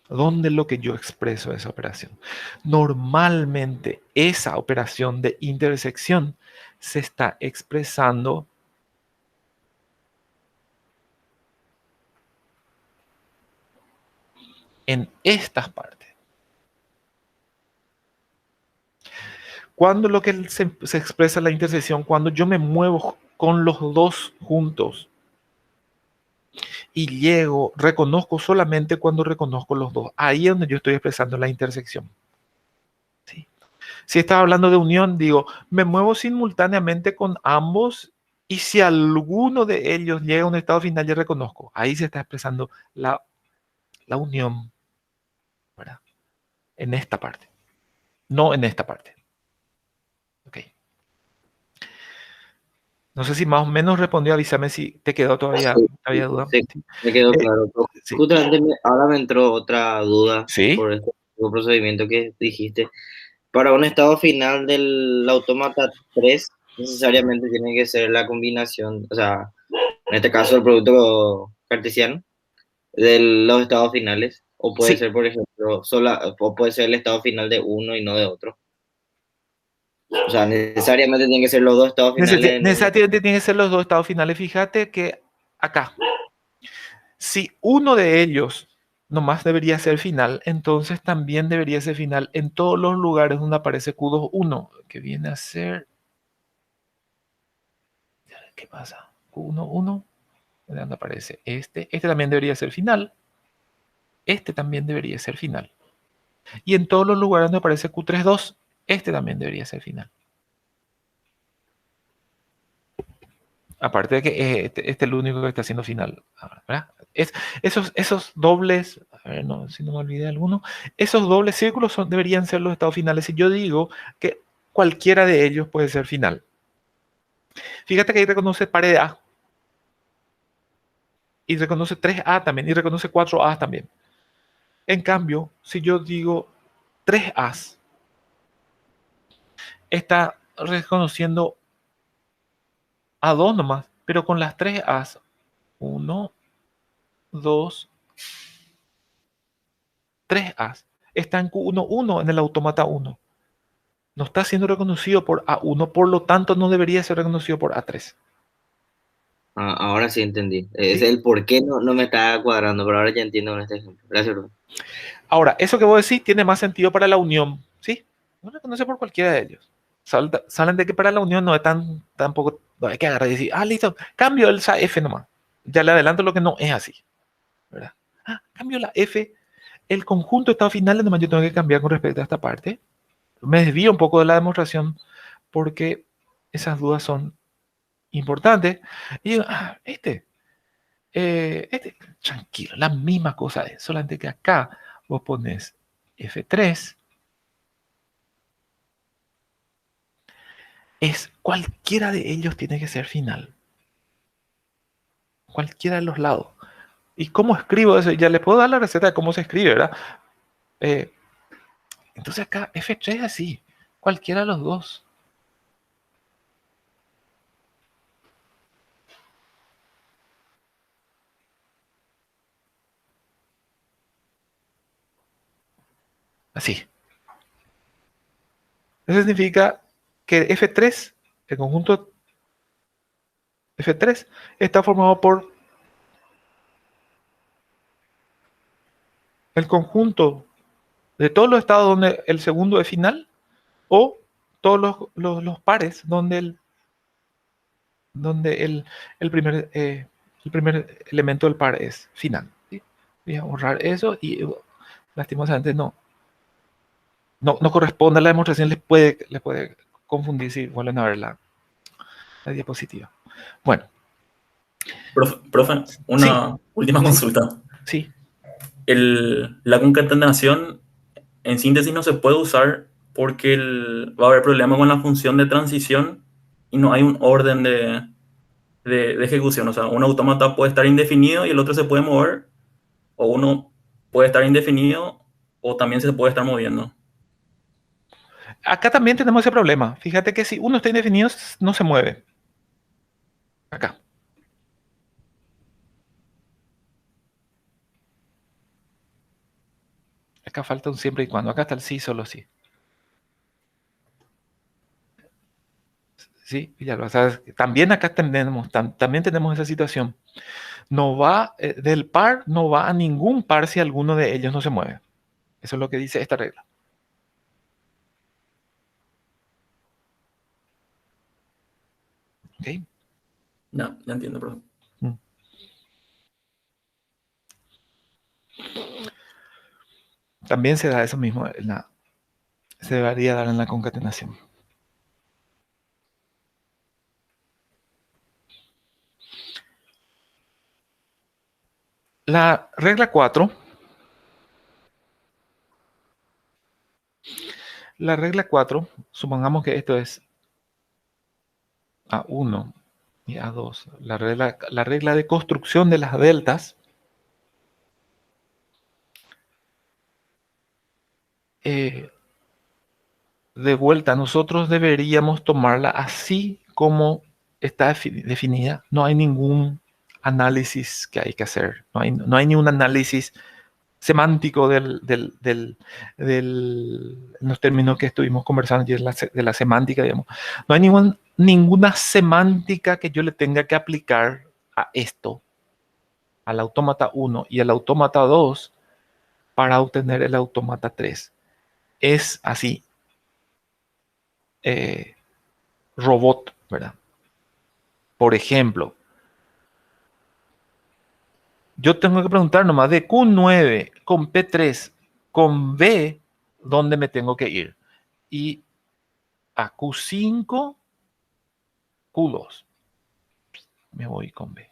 ¿Dónde es lo que yo expreso esa operación? Normalmente esa operación de intersección se está expresando en estas partes. Cuando lo que se expresa la intersección, cuando yo me muevo con los dos juntos y reconozco solamente cuando reconozco los dos. Ahí es donde yo estoy expresando la intersección. ¿Sí? Si estaba hablando de unión, digo, me muevo simultáneamente con ambos y si alguno de ellos llega a un estado final, yo reconozco. Ahí se está expresando la unión, ¿verdad? En esta parte, no en esta parte. Ok. No sé si más o menos respondió, avísame si te quedó todavía duda. Sí, me quedó claro. Sí. Justamente ahora me entró otra duda ¿Sí? por este procedimiento que dijiste. Para un estado final del autómata 3, necesariamente tiene que ser la combinación, o sea, en este caso el producto cartesiano, de los estados finales. O puede Sí. ser, por ejemplo, o puede ser el estado final de uno y no de otro. O sea, necesariamente tienen que ser los dos estados finales. Necesariamente tienen que ser los dos estados finales. Fíjate que acá, si uno de ellos nomás debería ser final, entonces también debería ser final en todos los lugares donde aparece Q2, 1, que viene a ser... ¿Qué pasa? Q1, 1, ¿dónde aparece? Este también debería ser final, este también debería ser final. Y en todos los lugares donde aparece Q3, 2, este también debería ser final. Aparte de que este es el único que está haciendo final, ¿verdad? Esos dobles, a ver, no, si no me olvidé alguno, esos dobles círculos deberían ser los estados finales. Y yo digo que cualquiera de ellos puede ser final. Fíjate que ahí reconoce pared A. Y reconoce 3A también. Y reconoce 4A también. En cambio, si yo digo 3As, está reconociendo A2 nomás, pero con las 3As, 1, 2, 3As, está en Q1, 1 en el autómata 1. No está siendo reconocido por A1, por lo tanto no debería ser reconocido por A3. Ahora sí entendí. Es ¿Sí? el por qué no me está cuadrando, pero ahora ya entiendo con este ejemplo. Gracias, profe. Ahora, eso que vos decís tiene más sentido para la unión, ¿sí? No reconoce por cualquiera de ellos. Salen de que para la unión no es tampoco, no hay que agarrar y decir, listo, cambio el F nomás. Ya le adelanto lo que no es así, ¿verdad? Cambio la F, el conjunto de estados finales nomás yo tengo que cambiar con respecto a esta parte. Me desvío un poco de la demostración porque esas dudas son importantes. Y digo, tranquilo, la misma cosa es, solamente que acá vos pones F3, es cualquiera de ellos tiene que ser final. Cualquiera de los lados. ¿Y cómo escribo eso? Ya le puedo dar la receta de cómo se escribe, ¿verdad? Entonces acá F3 es así, cualquiera de los dos. Así. Eso significa que F3, el conjunto F3, está formado por el conjunto de todos los estados donde el segundo es final o todos los pares donde el primer elemento del par es final. ¿Sí? Voy a borrar eso y lastimosamente no corresponde a la demostración, les puede confundir si vuelven a ver la diapositiva. Bueno. Profe, una última consulta. Sí. La concatenación, en síntesis, no se puede usar porque va a haber problema con la función de transición y no hay un orden de ejecución. O sea, un autómata puede estar indefinido y el otro se puede mover, o uno puede estar indefinido o también se puede estar moviendo. Acá también tenemos ese problema. Fíjate que si uno está indefinido, no se mueve. Acá. Acá falta un siempre y cuando. Acá está el sí, solo sí. Sí, Villalba, ¿sabes? También acá también tenemos esa situación. No va, del par, no va a ningún par si alguno de ellos no se mueve. Eso es lo que dice esta regla. ¿Ok? Ya entiendo, profe. También se da eso mismo, se debería dar en la concatenación. La regla 4. La regla 4, supongamos que esto es A1 y A2. La regla de construcción de las deltas. De vuelta, nosotros deberíamos tomarla así como está definida. No hay ningún análisis que hay que hacer. No hay ningún análisis semántico en los términos que estuvimos conversando de la semántica, digamos. No hay ninguna semántica que yo le tenga que aplicar a esto, al autómata 1 y al autómata 2, para obtener el autómata 3. Es así, robot, ¿verdad? Por ejemplo, yo tengo que preguntar nomás de Q9 con P3 con B, ¿dónde me tengo que ir? Y a Q5, Q2, me voy con B.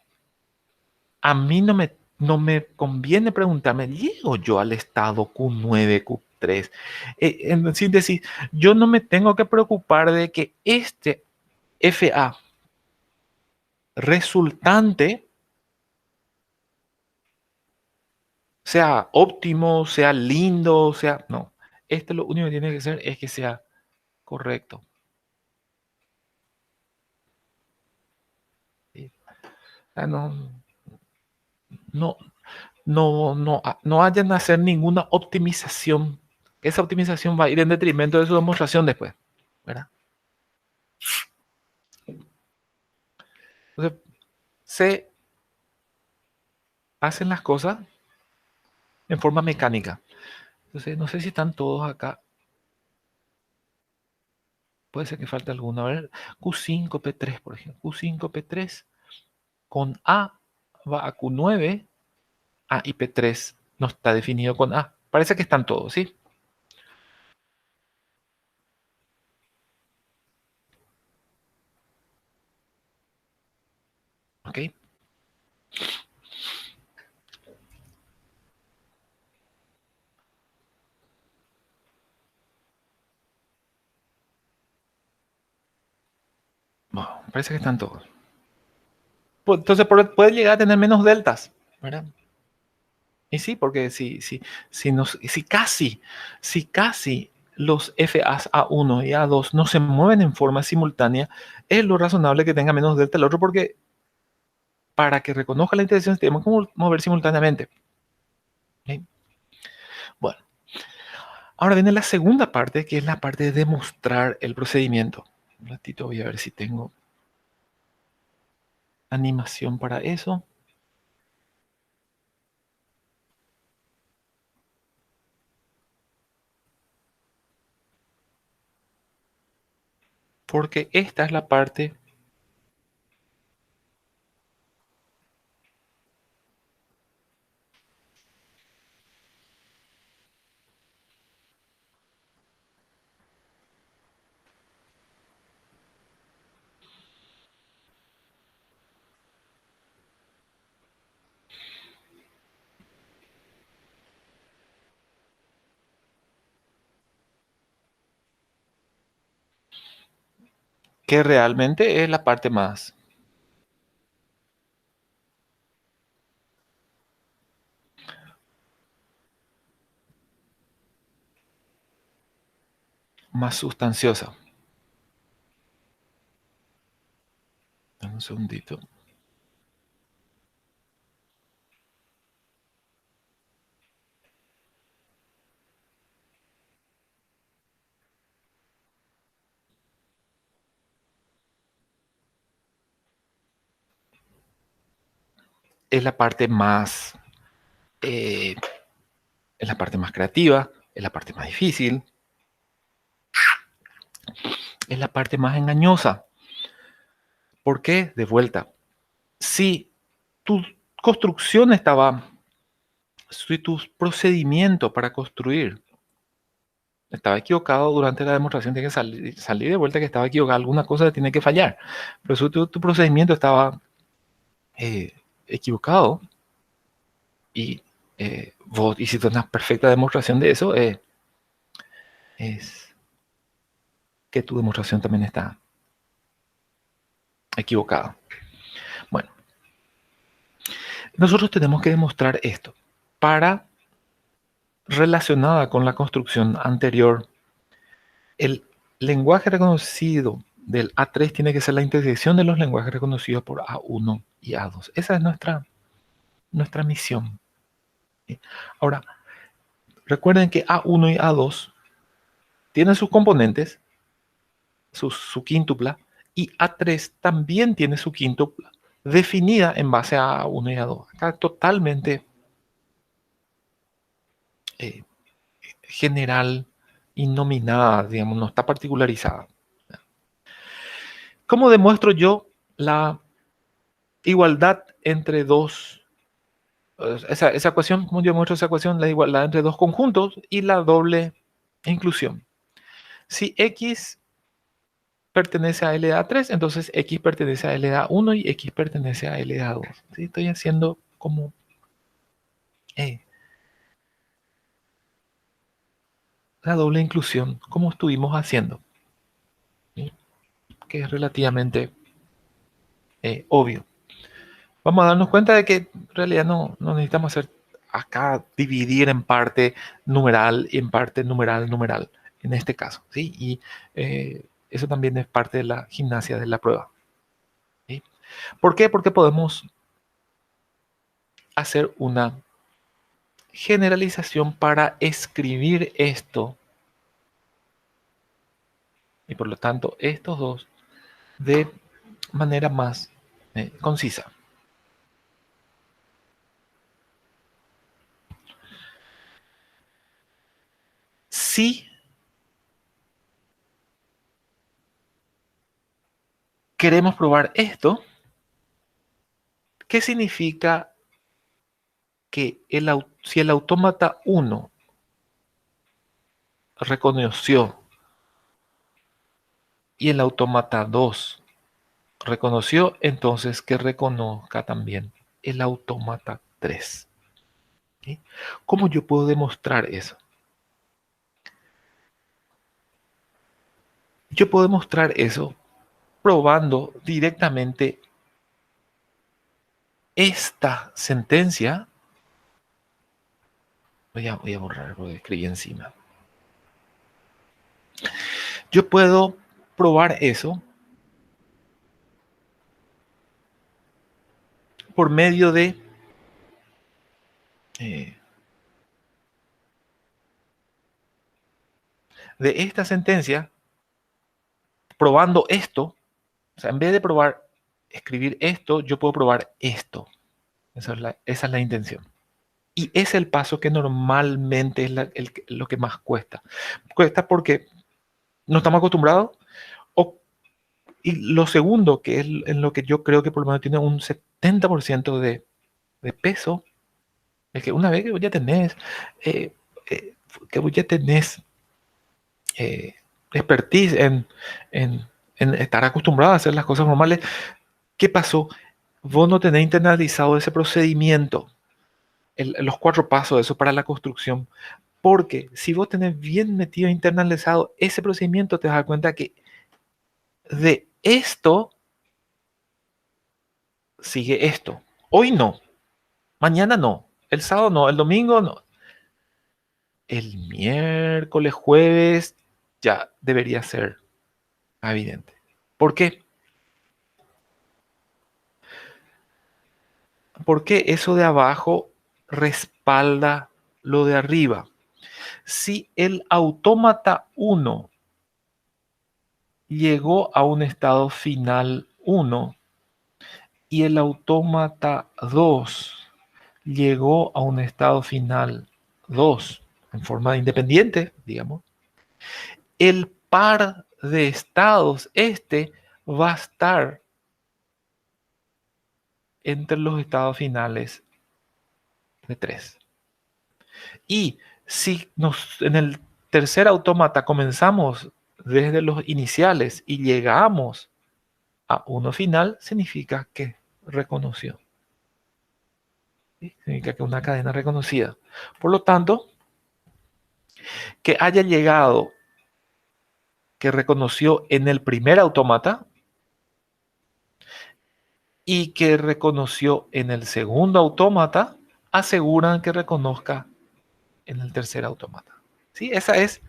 A mí no me conviene preguntarme, ¿llego yo al estado Q9, Q3? En síntesis, yo no me tengo que preocupar de que este FA resultante sea óptimo, sea lindo, sea... No, este lo único que tiene que ser es que sea correcto. ¿Sí? O sea, no, no vayan a hacer ninguna optimización. Esa optimización va a ir en detrimento de su demostración después, ¿verdad? Entonces, se hacen las cosas en forma mecánica. Entonces, no sé si están todos acá. Puede ser que falte alguno. A ver, Q5P3, por ejemplo. Q5P3 con A va a Q9. A y P3 no está definido con A. Parece que están todos, ¿sí? ¿Ok? Bueno, parece que están todos. Pues, entonces puede llegar a tener menos deltas, ¿verdad? Y sí, porque si casi los FAs A1 y A2 no se mueven en forma simultánea, es lo razonable que tenga menos delta el otro, porque para que reconozca la intersección tenemos que mover simultáneamente. ¿Sí? Bueno, ahora viene la segunda parte, que es la parte de demostrar el procedimiento. Un ratito voy a ver si tengo animación para eso. Porque esta es la parte que realmente es la parte más sustanciosa. Dame un segundito. Es la parte es la parte más creativa, es la parte más difícil, es la parte más engañosa. ¿Por qué? De vuelta. Si tu construcción si tu procedimiento para construir estaba equivocado durante la demostración, tiene que salir de vuelta que estaba equivocado, alguna cosa tiene que fallar. Pero si tu procedimiento estaba equivocado y vos hiciste una perfecta demostración de eso, es que tu demostración también está equivocada. Bueno, nosotros tenemos que demostrar esto para, relacionada con la construcción anterior, el lenguaje reconocido del A3 tiene que ser la intersección de los lenguajes reconocidos por A1 y A2. Esa es nuestra misión. ¿Sí? Ahora, recuerden que A1 y A2 tienen sus componentes, su quíntupla, y A3 también tiene su quíntupla, definida en base a A1 y A2. Acá totalmente eh, general y nominada, digamos, no está particularizada. ¿Cómo demuestro yo la igualdad entre dos? Esa ecuación, ¿cómo yo muestro esa ecuación? La igualdad entre dos conjuntos y la doble inclusión. Si X pertenece a LDA3, entonces X pertenece a LDA1 y X pertenece a LDA2. ¿Sí? Estoy haciendo como la doble inclusión, como estuvimos haciendo, ¿sí? Que es relativamente obvio. Vamos a darnos cuenta de que en realidad no necesitamos hacer acá, dividir en parte numeral y en parte numeral, en este caso, ¿sí? Y eso también es parte de la gimnasia de la prueba, ¿sí? ¿Por qué? Porque podemos hacer una generalización para escribir esto y por lo tanto estos dos de manera más concisa. Si queremos probar esto, ¿qué significa que si el autómata 1 reconoció y el autómata 2 reconoció, entonces que reconozca también el autómata 3? ¿Sí? ¿Cómo yo puedo demostrar eso? Yo puedo demostrar eso probando directamente esta sentencia. Voy a borrar lo que escribí encima. Yo puedo probar eso por medio de esta sentencia, probando esto. O sea, en vez de probar, escribir esto, yo puedo probar esto. Esa es la intención. Y es el paso que normalmente es lo que más cuesta. Cuesta porque no estamos acostumbrados. Y lo segundo, que es en lo que yo creo que por lo menos tiene un 70% de peso, es que una vez que vos ya tenés, eh, eh, que vos ya tenés expertise en estar acostumbrado a hacer las cosas normales, ¿qué pasó? Vos no tenés internalizado ese procedimiento, los 4 pasos de eso para la construcción. Porque si vos tenés bien metido, internalizado ese procedimiento, te das cuenta que de esto sigue esto. Hoy no, mañana no, el sábado no, el domingo no. El miércoles, jueves, ya debería ser evidente. ¿Por qué? Porque eso de abajo respalda lo de arriba. Si el autómata 1 llegó a un estado final 1 y el autómata 2 llegó a un estado final 2 en forma independiente, digamos, el par de estados va a estar entre los estados finales de 3. Y si en el tercer autómata comenzamos desde los iniciales y llegamos a uno final, significa que reconoció. ¿Sí? Significa que una cadena reconocida. Por lo tanto, que haya llegado, que reconoció en el primer autómata y que reconoció en el segundo autómata, aseguran que reconozca en el tercer autómata. ¿Sí? Esa es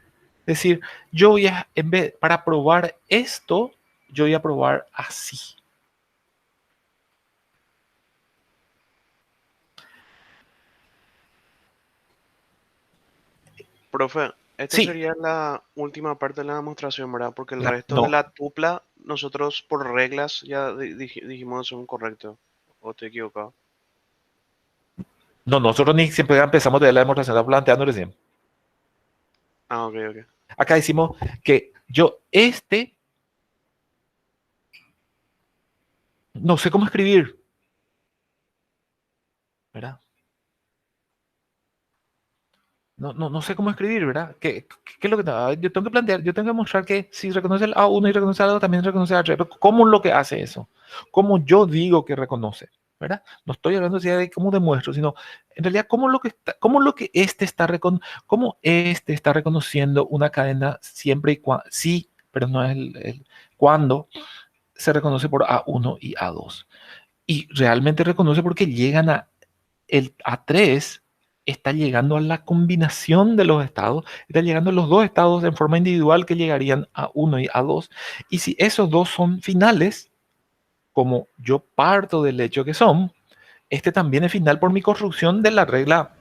decir, yo voy a, para probar esto, yo voy a probar así. Profe, esta Sí, sería la última parte de la demostración, ¿verdad? Porque el resto no, de la tupla, nosotros por reglas ya dijimos eso es correcto. ¿O estoy equivocado? no, nosotros ni siempre empezamos de la demostración, está planteando recién. Ah, ok, ok. Acá decimos que yo no sé cómo escribir, ¿verdad? No sé cómo escribir, ¿verdad? ¿Qué es lo que yo tengo que plantear? Yo tengo que mostrar que si reconoce el A1 y reconoce el A2, también reconoce el A3. Pero ¿cómo es lo que hace eso? ¿Cómo yo digo que reconoce? ¿Verdad? No estoy hablando de cómo demuestro, sino en realidad cómo este está reconociendo una cadena siempre y cuando, sí, pero no es cuando se reconoce por A1 y A2. Y realmente reconoce porque llegan el A3 está llegando a la combinación de los estados, está llegando a los dos estados en forma individual que llegarían a 1 y a 2. Y si esos dos son finales, como yo parto del hecho que son, este también es final por mi construcción de la regla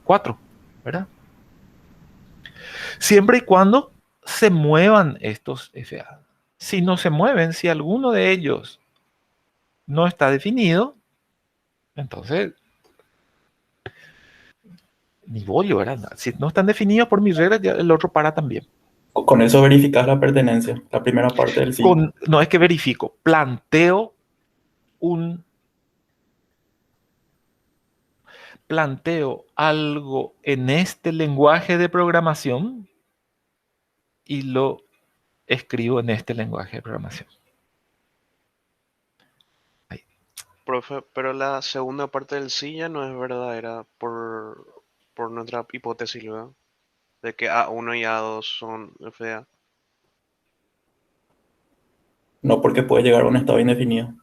4, ¿verdad? Siempre y cuando se muevan estos FA. Si no se mueven, si alguno de ellos no está definido, entonces ni bollo, ¿verdad? Si no están definidos por mis reglas, ya el otro para también. Con eso verificas la pertenencia, la primera parte del sí. No es que verifico, planteo algo en este lenguaje de programación y lo escribo en este lenguaje de programación. Ahí. Profe, pero la segunda parte del sí ya no es verdadera por nuestra hipótesis, ¿verdad? De que A1 y A2 son FDA. No porque puede llegar a un estado indefinido.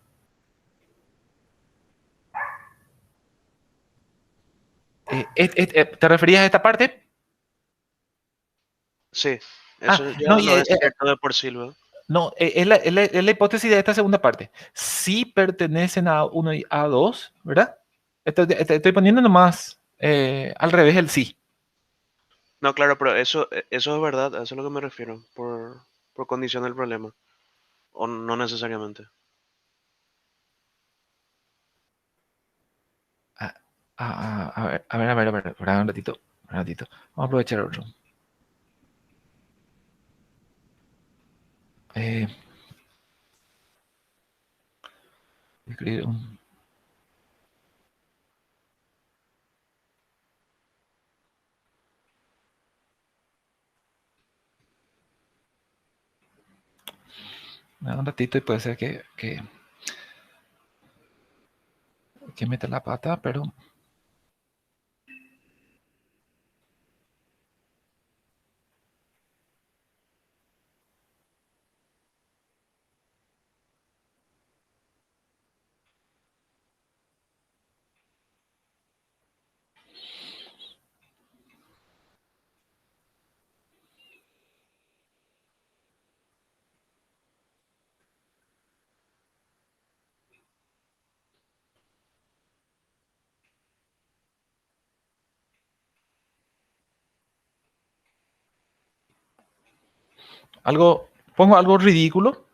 ¿Te referías a esta parte? Sí, Ah, eso ya no, no es cierto de por sí, ¿verdad? no, es la hipótesis de esta segunda parte. Si pertenecen a 1 y a 2, ¿verdad? Estoy poniendo nomás al revés el sí. No, claro, pero eso es verdad, a eso es a lo que me refiero, por condición del problema. O no necesariamente. Ah, a ver, espera un ratito, un ratito. Vamos a aprovechar otro. Eh, escribir un ratito y puede ser que meta la pata, pero pongo algo ridículo.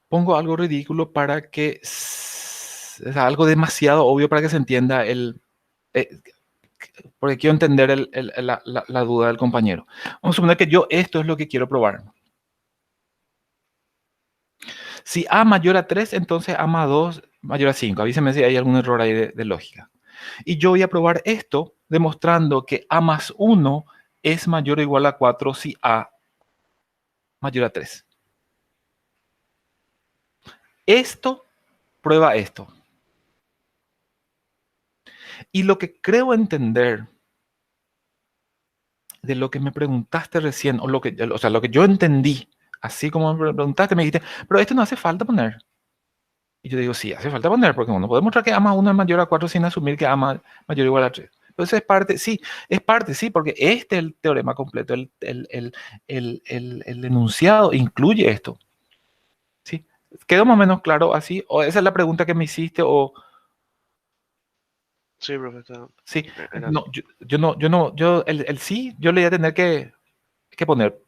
Pongo algo ridículo para que algo demasiado obvio para que se entienda eh, porque quiero entender la duda del compañero. Vamos a suponer que yo esto es lo que quiero probar. Si A mayor a 3, entonces A más 2 mayor a 5. Avíseme si hay algún error ahí de lógica. Y yo voy a probar esto demostrando que A más 1 es mayor o igual a 4 si A mayor a 3. Esto prueba esto. Y lo que creo entender de lo que me preguntaste recién, o sea, lo que yo entendí, así como me preguntaste, me dijiste, pero esto no hace falta poner. Y yo digo, sí, hace falta poner, porque uno puede mostrar que A más 1 es mayor a 4 sin asumir que A mayor o igual a 3. Entonces es parte, sí, porque este es el teorema completo, el enunciado incluye esto. ¿Sí? ¿Quedó más o menos claro así? ¿O esa es la pregunta que me hiciste? O, Sí, profe, sí, era no, así. el sí, yo le voy a tener que poner.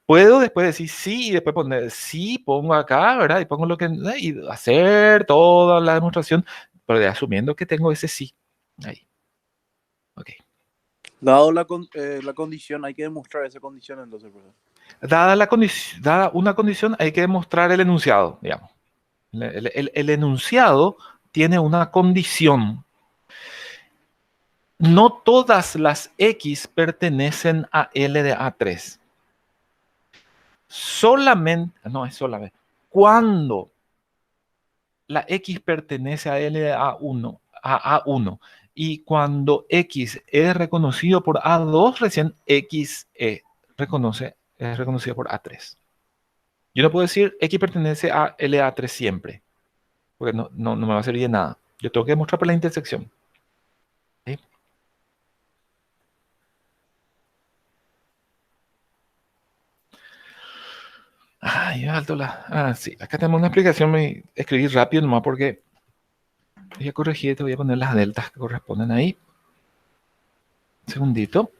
Puedo después decir sí y después poner sí, pongo acá, ¿verdad? Y pongo y hacer toda la demostración, pero asumiendo que tengo ese sí ahí. Dado la condición, hay que demostrar esa condición entonces, profesor. Dada una condición, hay que demostrar el enunciado, digamos. El enunciado tiene una condición. No todas las X pertenecen a L de A3. No es solamente. Cuando la X pertenece a L de A1, y cuando X es reconocido por A2, recién X es reconocido por A3. Yo no puedo decir X pertenece a L de A3 siempre, porque no me va a servir de nada. Yo tengo que demostrar por la intersección. ¿Sí? Ay, alto sí, acá tenemos una explicación. Me escribí rápido nomás porque voy a corregir, te voy a poner las deltas que corresponden ahí. Un segundito.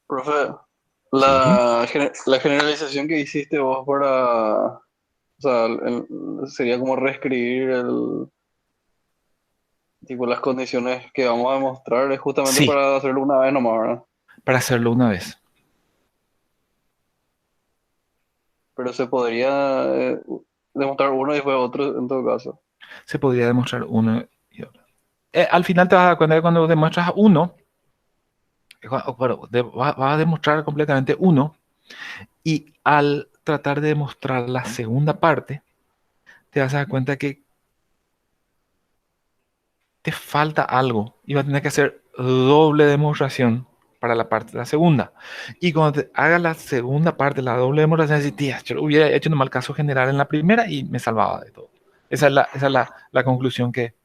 Profe, Sí. la generalización que hiciste vos para, o sea, sería como reescribir tipo, las condiciones que vamos a demostrar, es justamente Sí, para hacerlo una vez nomás, ¿verdad? para hacerlo una vez. Pero se podría demostrar uno y después otro en todo caso. Se podría demostrar uno y otro. Al final te vas a dar cuenta que cuando demuestras uno, vas a demostrar completamente uno, y al tratar de demostrar la segunda parte, te vas a dar cuenta que te falta algo y vas a tener que hacer doble demostración para la parte de la segunda. Y cuando te hagas la segunda parte, la doble demostración, decís, tía, yo hubiera hecho un mal caso general en la primera y me salvaba de todo. Esa es la conclusión que,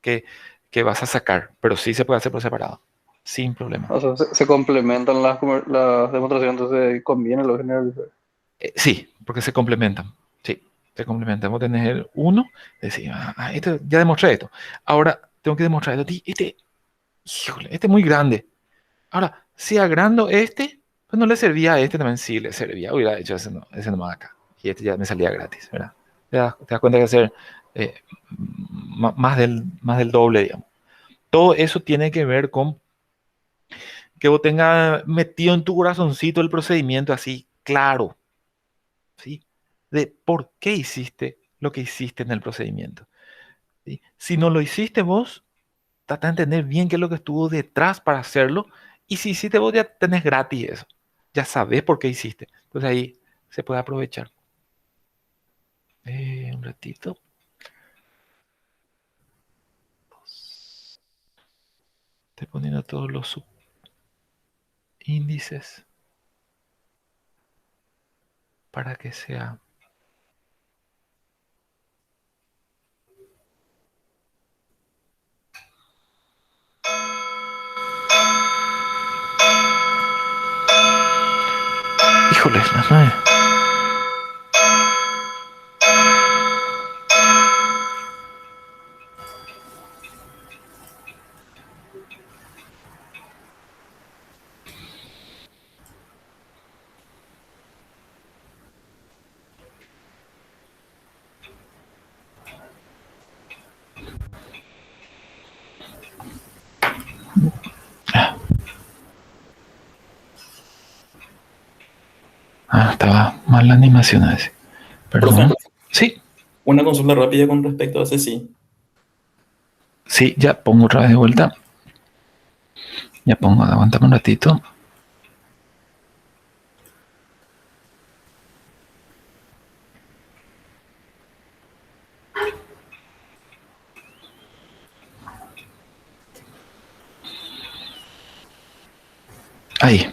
que vas a sacar, pero sí se puede hacer por separado, sin problema. O sea, se complementan las demostraciones, entonces conviene lo generalizar. Sí, porque se complementan. Sí, se complementan. Vos tenés el uno, decís, esto, ya demostré esto. Ahora tengo que demostrar esto. Híjole, este es muy grande. Ahora, si agrando este, pues no le servía a este también, sí le servía. Hubiera hecho ese no acá. Y este ya me salía gratis, ¿verdad? Te das cuenta que hacer eh, más del doble, digamos. Todo eso tiene que ver con que vos tengas metido en tu corazoncito el procedimiento así, claro, ¿sí? De por qué hiciste lo que hiciste en el procedimiento. ¿Sí? Si no lo hiciste vos, trata de entender bien qué es lo que estuvo detrás para hacerlo. Y si hiciste vos, ya tenés gratis eso. Ya sabés por qué hiciste. Entonces ahí se puede aprovechar. Un ratito. Estoy poniendo todos los subíndices para que sea. Híjole, las 9. Estaba mal la animación a ese. Profe, Perdón. Sí, una consulta rápida con respecto a ese sí. sí, ya pongo otra vez de vuelta. Ya pongo, aguantame un ratito. Ahí.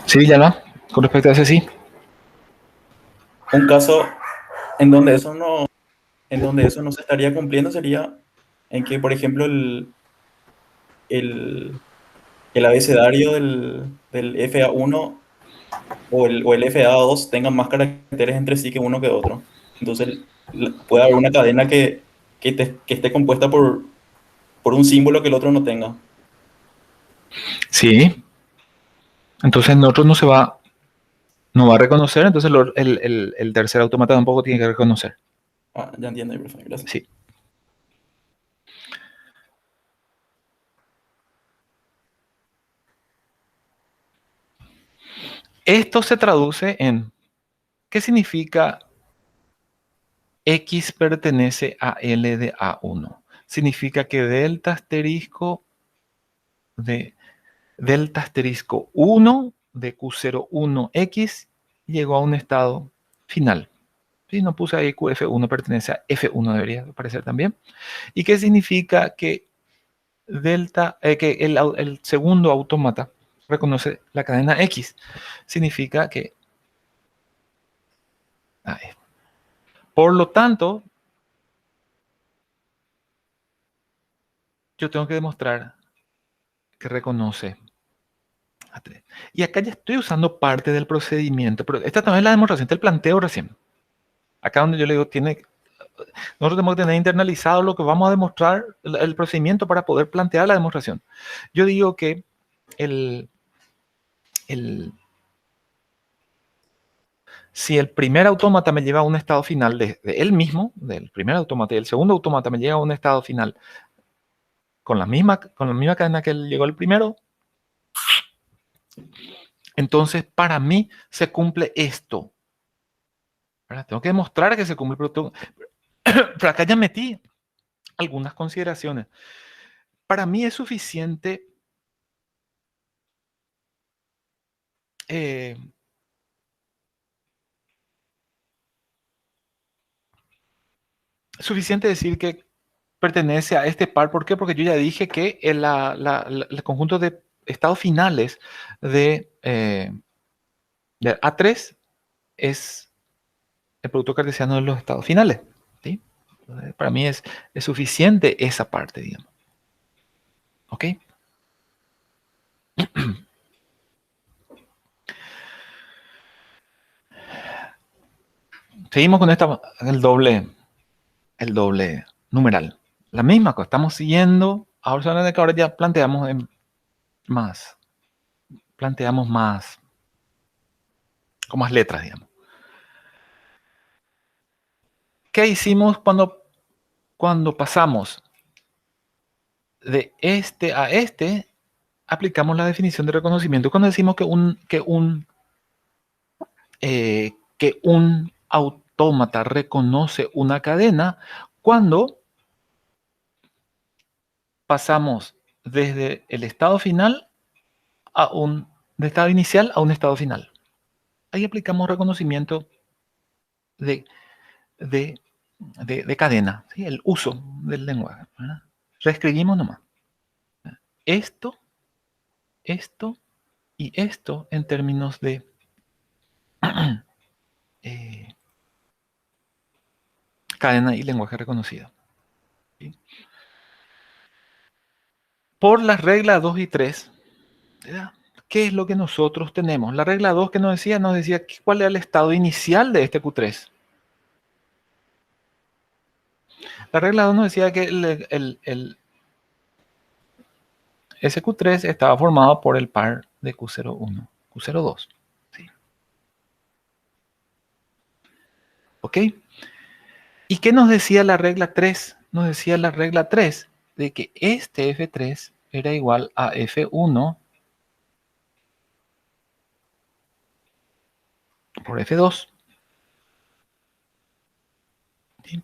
Sí, ya no. Con respecto a ese sí. Un caso en donde eso no se estaría cumpliendo sería en que, por ejemplo, el, el abecedario del FA1 o el FA2 tengan más caracteres entre sí que uno que otro. Entonces, puede haber una cadena que esté compuesta por un símbolo que el otro no tenga. Sí. Entonces nosotros no va a reconocer, entonces el tercer autómata tampoco tiene que reconocer. Ah, ya entiendo, profe, gracias. Sí. Esto se traduce en ¿qué significa X pertenece a L de A1? Significa que delta asterisco 1 de Q01X llegó a un estado final. Sí, no puse ahí QF1 pertenece a F1, debería aparecer también. ¿Y qué significa que que el segundo autómata reconoce la cadena X? Significa que por lo tanto, yo tengo que demostrar que reconoce a 3. Y acá ya estoy usando parte del procedimiento, pero esta también es la demostración del planteo recién. Acá donde yo le digo, nosotros tenemos que tener internalizado lo que vamos a demostrar, el procedimiento para poder plantear la demostración. Yo digo que si el primer autómata me lleva a un estado final de él mismo, del primer autómata, y el segundo autómata me llega a un estado final con la misma cadena que llegó el primero, entonces para mí se cumple esto. ¿Verdad? Tengo que demostrar que se cumple, pero acá ya metí algunas consideraciones. Para mí es suficiente decir que pertenece a este par. ¿Por qué? Porque yo ya dije que el conjunto de estados finales de A3 es el producto cartesiano de los estados finales. ¿Sí? Para mí es suficiente esa parte, digamos. ¿Ok? Seguimos con el doble numeral. La misma cosa, estamos siguiendo. Ahora ya planteamos más, con más letras, digamos. ¿Qué hicimos cuando pasamos de este a este? Aplicamos la definición de reconocimiento. Cuando decimos que un autómata reconoce una cadena, cuando pasamos desde el estado final de estado inicial a un estado final. Ahí aplicamos reconocimiento de cadena, ¿sí? El uso del lenguaje, ¿verdad? Reescribimos nomás. Esto y esto en términos de cadena y lenguaje reconocido. ¿Sí? Por las reglas 2 y 3, ¿verdad? ¿Qué es lo que nosotros tenemos? La regla 2 que nos decía cuál era el estado inicial de este Q3. La regla 2 nos decía que ese Q3 estaba formado por el par de Q01, Q02. ¿Sí? ¿Ok? ¿Y qué nos decía la regla 3? Nos decía la regla 3 de que este F3 era igual a F1 por F2. ¿Sí?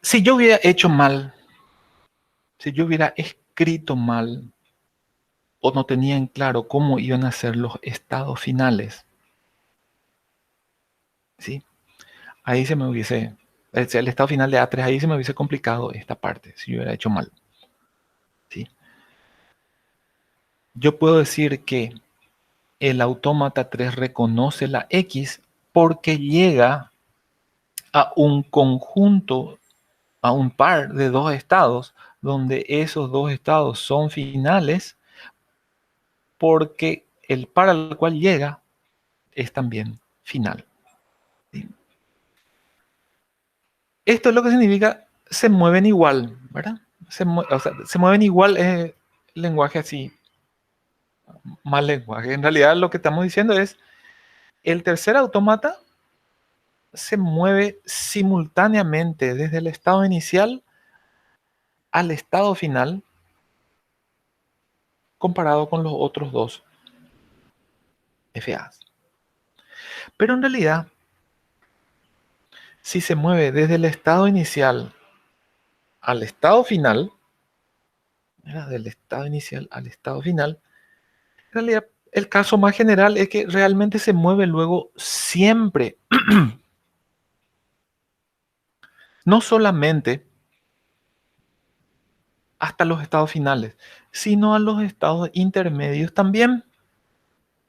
Si yo hubiera hecho mal, si yo hubiera escrito mal o no tenía en claro cómo iban a ser los estados finales, ¿sí? Ahí se me hubiese, el estado final de A3, ahí se me hubiese complicado esta parte, si yo hubiera hecho mal, ¿sí? Yo puedo decir que el autómata 3 reconoce la X porque llega a un conjunto, a un par de dos estados, donde esos dos estados son finales, porque el par al cual llega es también final. ¿Sí? Esto es lo que significa se mueven igual, ¿verdad? O sea, se mueven igual es lenguaje así, mal lenguaje. En realidad lo que estamos diciendo es el tercer autómata se mueve simultáneamente desde el estado inicial al estado final comparado con los otros dos FAs. Pero en realidad, si se mueve desde el estado inicial al estado final, ¿verdad? Del estado inicial al estado final, en realidad el caso más general es que realmente se mueve luego siempre, no solamente hasta los estados finales, sino a los estados intermedios también,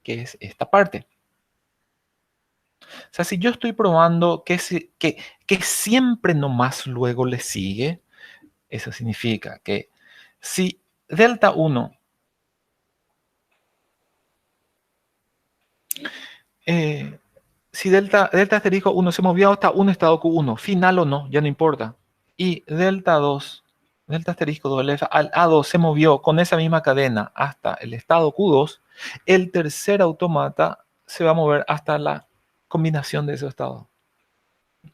que es esta parte. O sea, si yo estoy probando que siempre nomás luego le sigue, eso significa que si delta 1, si delta asterisco 1 se movió hasta un estado Q1, final o no, ya no importa. Y delta 2, delta asterisco doble F al A2 se movió con esa misma cadena hasta el estado Q2, el tercer autómata se va a mover hasta la combinación de esos estados. En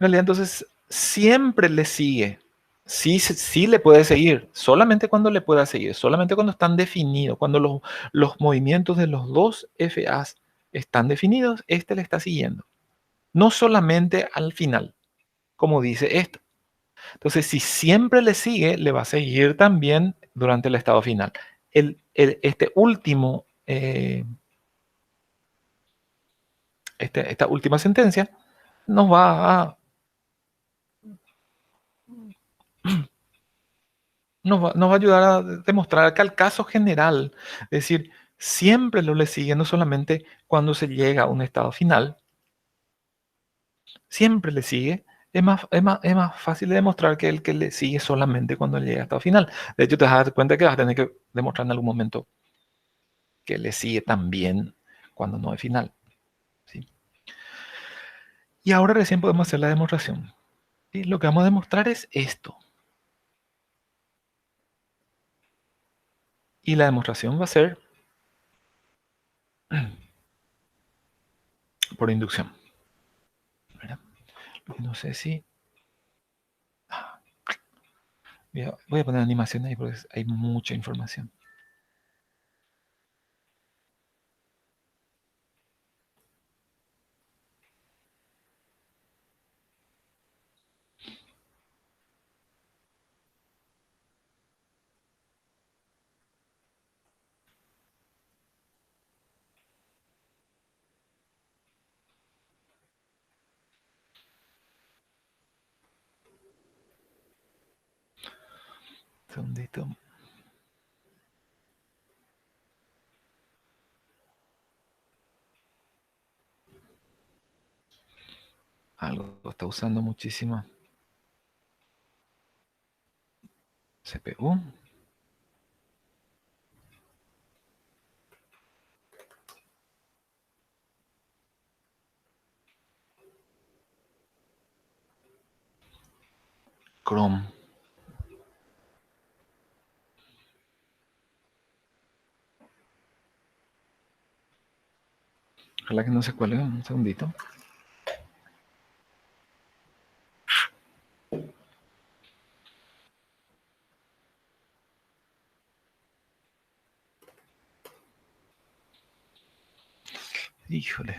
realidad, entonces, siempre le sigue. Sí, sí le puede seguir, solamente cuando le pueda seguir, solamente cuando están definidos, cuando los movimientos de los dos FAs están definidos, este le está siguiendo. No solamente al final, como dice esto. Entonces, si siempre le sigue, le va a seguir también durante el estado final. Este último, esta última sentencia nos va a nos va a ayudar a demostrar que al caso general, es decir, siempre lo le sigue, no solamente cuando se llega a un estado final, siempre le sigue. Es más fácil de demostrar que el que le sigue solamente cuando llega a estado final. De hecho, te vas a dar cuenta que vas a tener que demostrar en algún momento que le sigue también cuando no es final. ¿Sí? Y ahora recién podemos hacer la demostración. ¿Sí? Lo que vamos a demostrar es esto. Y la demostración va a ser por inducción. ¿Verdad? No sé si... Voy a poner animación ahí porque hay mucha información. Un segundito. Algo está usando muchísima CPU. Chrome. Ojalá que no se cuelgue. Un segundito. Híjole.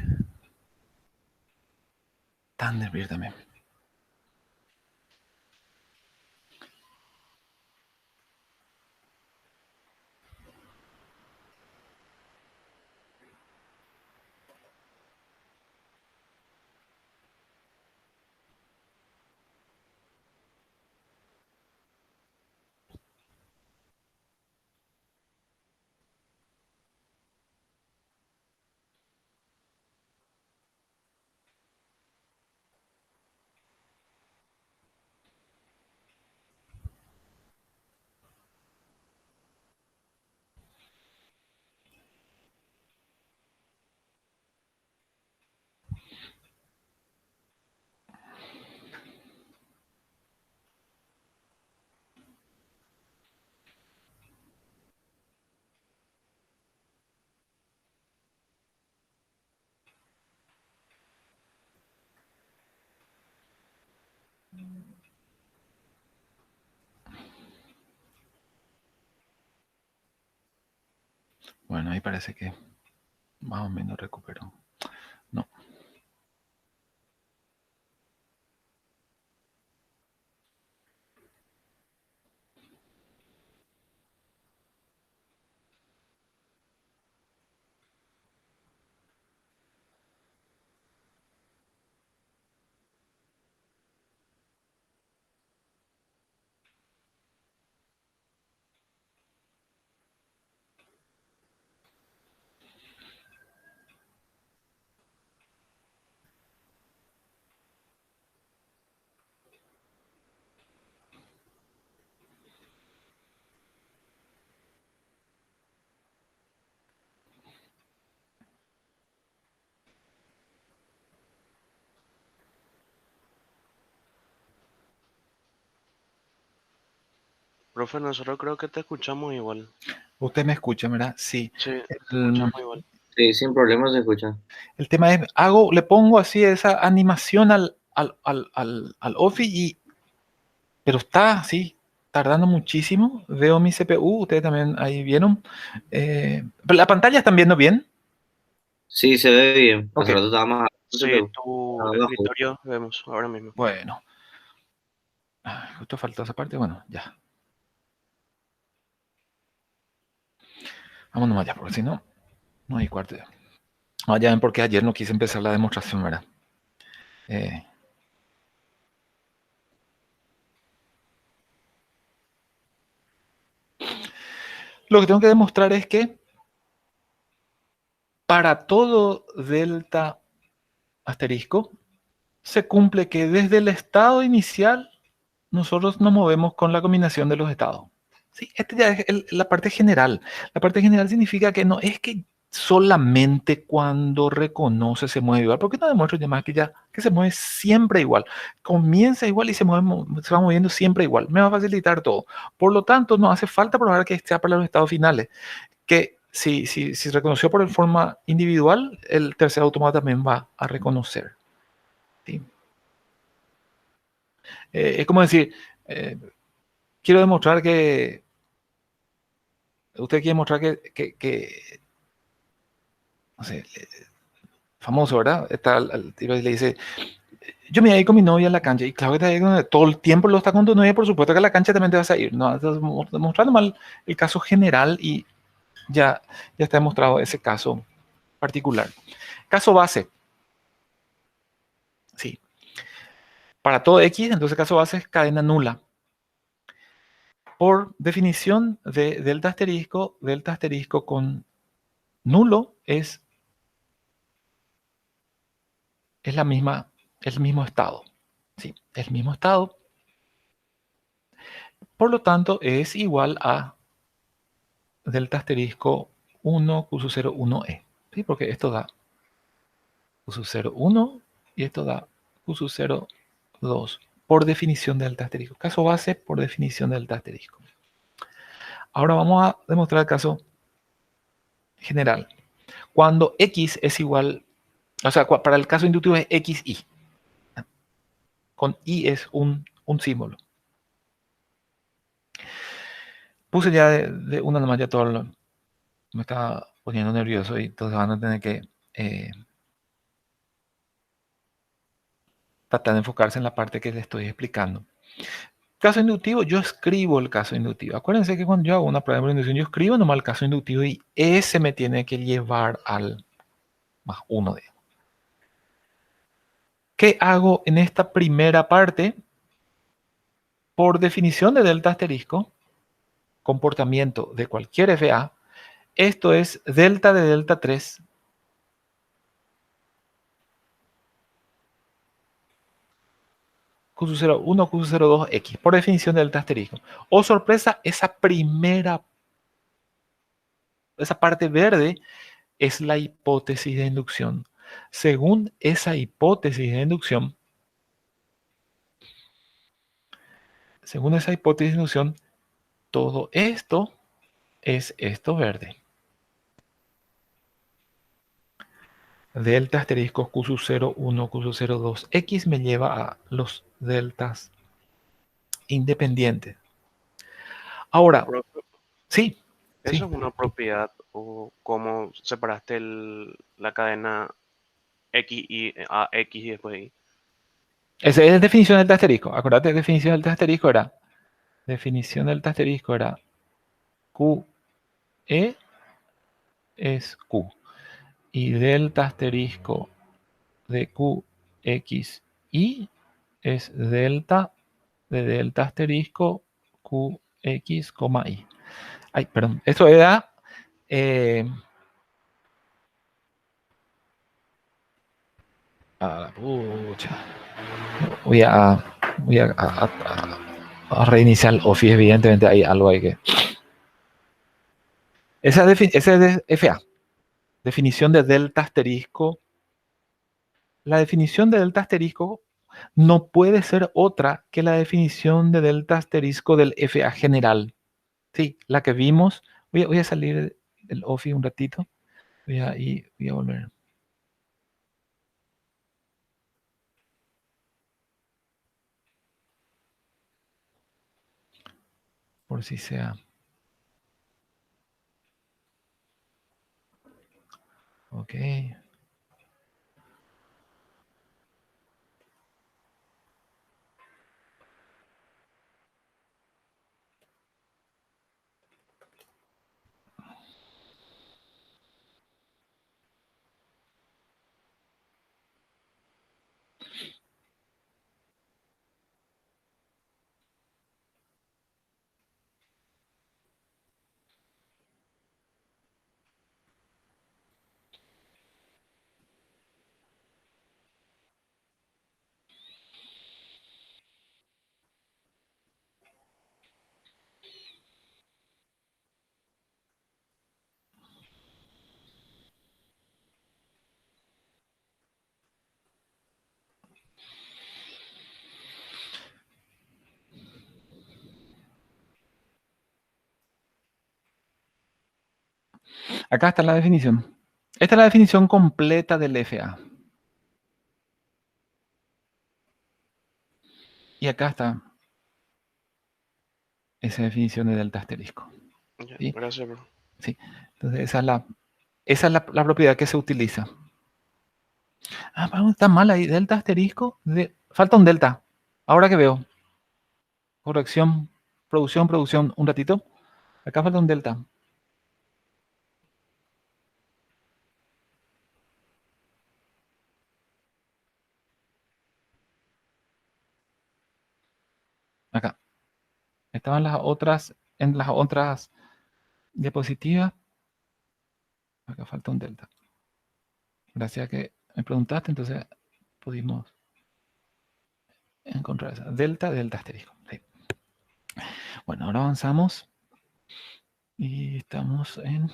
Thunderbird también. Bueno, ahí parece que más o menos recuperó. No. Profe, nosotros creo que te escuchamos igual. Usted me escucha, ¿verdad? Sí. Sí, te El, escuchamos igual. Sí, sin problema se escucha. el tema es, le pongo así esa animación al Office, pero está así, tardando muchísimo. Veo mi CPU, ustedes también ahí vieron. Pero la pantalla están viendo bien. Sí, se ve bien. Ok, Hace rato estaba más alto, Sí, pero tu estaba bajo. escritorio vemos ahora mismo. bueno. Justo falta esa parte, bueno, ya. Vamos nomás ya, porque si no, no hay cuarto. Ah, ya ven por qué ayer no quise empezar la demostración, ¿verdad? Eh, lo que tengo que demostrar es que para todo delta asterisco se cumple que desde el estado inicial nosotros nos movemos con la combinación de los estados. Sí, este ya es la parte general. La parte general significa que no es que solamente cuando reconoce se mueve igual, porque no demuestro ya más que ya que se mueve siempre igual. Comienza igual y se va moviendo siempre igual. Me va a facilitar todo. Por lo tanto, no hace falta probar que sea para los estados finales. Que si reconoció por forma individual, el tercer automata también va a reconocer. ¿Sí? Es como decir, eh, quiero demostrar que usted quiere mostrar que no sé, famoso, ¿verdad? Está el tipo y le dice, yo me voy a ir con mi novia a la cancha. Y claro que todo el tiempo lo está con tu novia, por supuesto que a la cancha también te vas a ir. No, estás demostrando mal el caso general y ya está demostrado ese caso particular. Caso base. Sí. Para todo X, entonces caso base es cadena nula. Por definición de delta asterisco con nulo es la misma, el mismo estado. ¿Sí? El mismo estado. Por lo tanto, es igual a delta asterisco 1 Q 0 1E. ¿Sí? Porque esto da Q 0 1 y esto da Q 0 2 por definición de delta asterisco. Caso base por definición de delta asterisco. Ahora vamos a demostrar el caso general. Cuando X es igual, o sea, para el caso inductivo es XY. Con Y es un símbolo. Puse ya de una nomás ya todo me estaba poniendo nervioso y entonces van a tener que tratar de enfocarse en la parte que les estoy explicando. Caso inductivo, yo escribo el caso inductivo. Acuérdense que cuando yo hago una prueba de inducción, yo escribo nomás el caso inductivo y ese me tiene que llevar al más uno de. ¿Qué hago en esta primera parte? Por definición de delta asterisco, comportamiento de cualquier FA, esto es delta de delta 3 Q01, Q02X, por definición de delta asterisco. Oh, sorpresa, esa parte verde es la hipótesis de inducción. Según esa hipótesis de inducción, todo esto es esto verde. Delta asterisco Q01, Q02X me lleva a los deltas independientes. Ahora, Profe, sí, Sí. ¿Eso es una propiedad o cómo separaste la cadena X y a X y después Y? Esa es definición del asterisco. Acordate, definición del asterisco era Q E es Q. Y delta asterisco de Q X Y es delta de delta asterisco Q X, Y. Ay, perdón. Esto era a la pucha. Voy a reiniciar el Office, evidentemente hay algo ahí que... Esa es de FA. Definición de delta asterisco. La definición de delta asterisco no puede ser otra que la definición de delta asterisco del FA general. Sí, la que vimos. Voy a salir del Office un ratito. Voy a volver. Por si sea. Ok. Acá está la definición. Esta es la definición completa del FA. Y acá está esa definición de delta asterisco. Ya, ¿Sí? gracias, bro. Sí. Entonces esa es la propiedad que se utiliza. Ah, pero está mal ahí. Delta asterisco. Falta un delta. Ahora que veo. Corrección. Producción. Un ratito. Acá falta un delta. Acá. Estaban en las otras diapositivas. Acá falta un delta. Gracias a que me preguntaste, entonces pudimos encontrar esa. Delta asterisco. Sí. Bueno, ahora avanzamos. Y estamos en...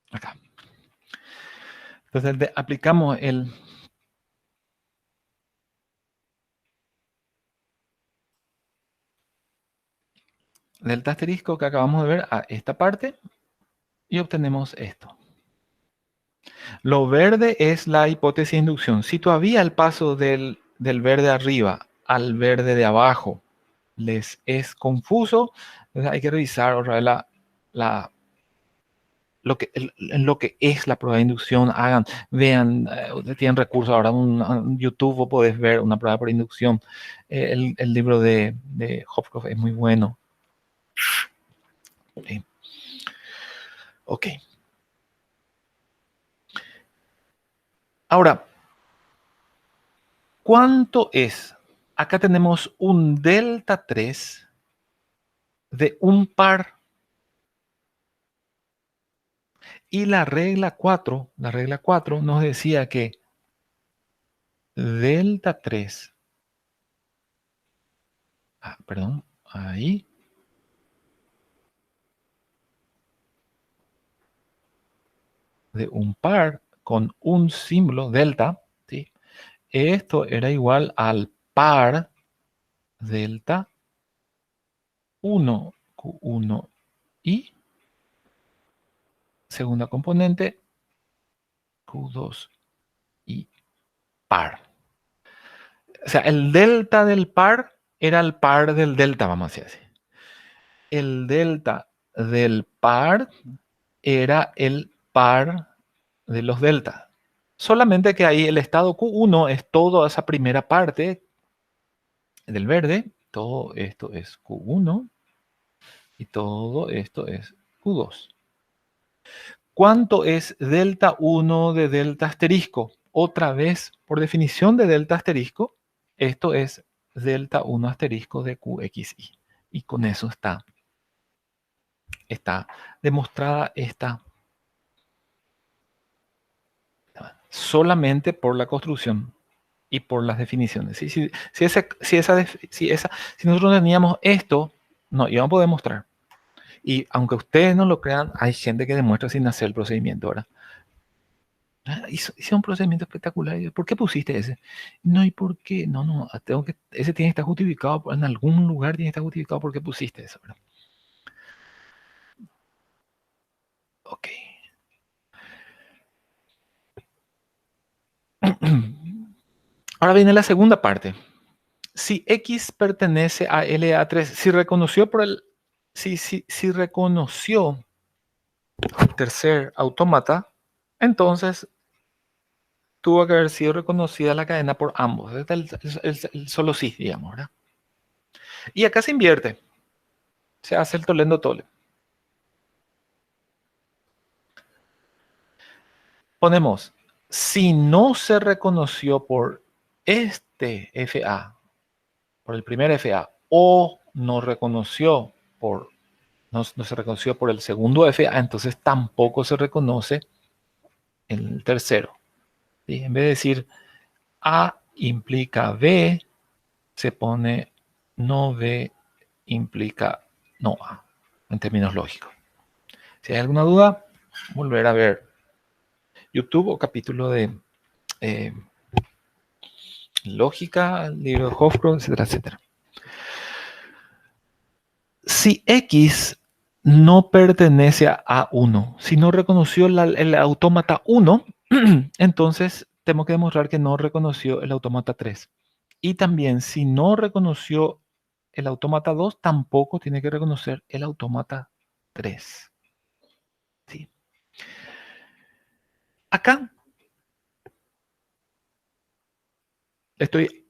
Acá. Entonces aplicamos el delta asterisco que acabamos de ver a esta parte y obtenemos esto. Lo verde es la hipótesis de inducción. Si todavía el paso del verde arriba al verde de abajo les es confuso, entonces hay que revisar otra vez lo que es la prueba de inducción. Vean, tienen recursos ahora en YouTube, o podés ver una prueba por inducción. El libro de Hopkroft es muy bueno. Sí. Ok. Ahora, ¿cuánto es? Acá tenemos un delta 3 de un par. Y la regla 4 nos decía que delta 3, perdón, ahí, de un par con un símbolo delta, ¿sí? Esto era igual al par delta 1, Q1 y segunda componente, Q2 y par. O sea, el delta del par era el par del delta, vamos a decir así. El delta del par era el par de los delta. Solamente que ahí el estado Q1 es toda esa primera parte del verde. Todo esto es Q1 y todo esto es Q2. ¿Cuánto es delta 1 de delta asterisco? Otra vez, por definición de delta asterisco, esto es delta 1 asterisco de QXI. Y con eso está demostrada esta solamente por la construcción y por las definiciones. ¿Sí? Si nosotros teníamos esto, no íbamos a poder mostrar. Y aunque ustedes no lo crean, hay gente que demuestra sin hacer el procedimiento, ¿verdad? Hizo un procedimiento espectacular. ¿Por qué pusiste ese? No, ¿y por qué? No, ese tiene que estar justificado, en algún lugar tiene que estar justificado por qué pusiste eso, ¿verdad? Ok. Ahora viene la segunda parte. Si X pertenece a LA3, si reconoció el tercer autómata, entonces tuvo que haber sido reconocida la cadena por ambos. Este es el solo sí, digamos, ¿verdad? Y acá se invierte. Se hace el tolendo tole. Ponemos, si no se reconoció por este FA, por el primer FA, o no se reconoció por el segundo FA, entonces tampoco se reconoce el tercero. ¿Sí? En vez de decir A implica B, se pone no B implica no A, en términos lógicos. Si hay alguna duda, volver a ver YouTube o capítulo de lógica, libro de Hofbräu, etcétera, etcétera. Si X no pertenece a A1, si no reconoció el autómata 1, entonces tenemos que demostrar que no reconoció el autómata 3. Y también, si no reconoció el autómata 2, tampoco tiene que reconocer el autómata 3. ¿Sí? Acá estoy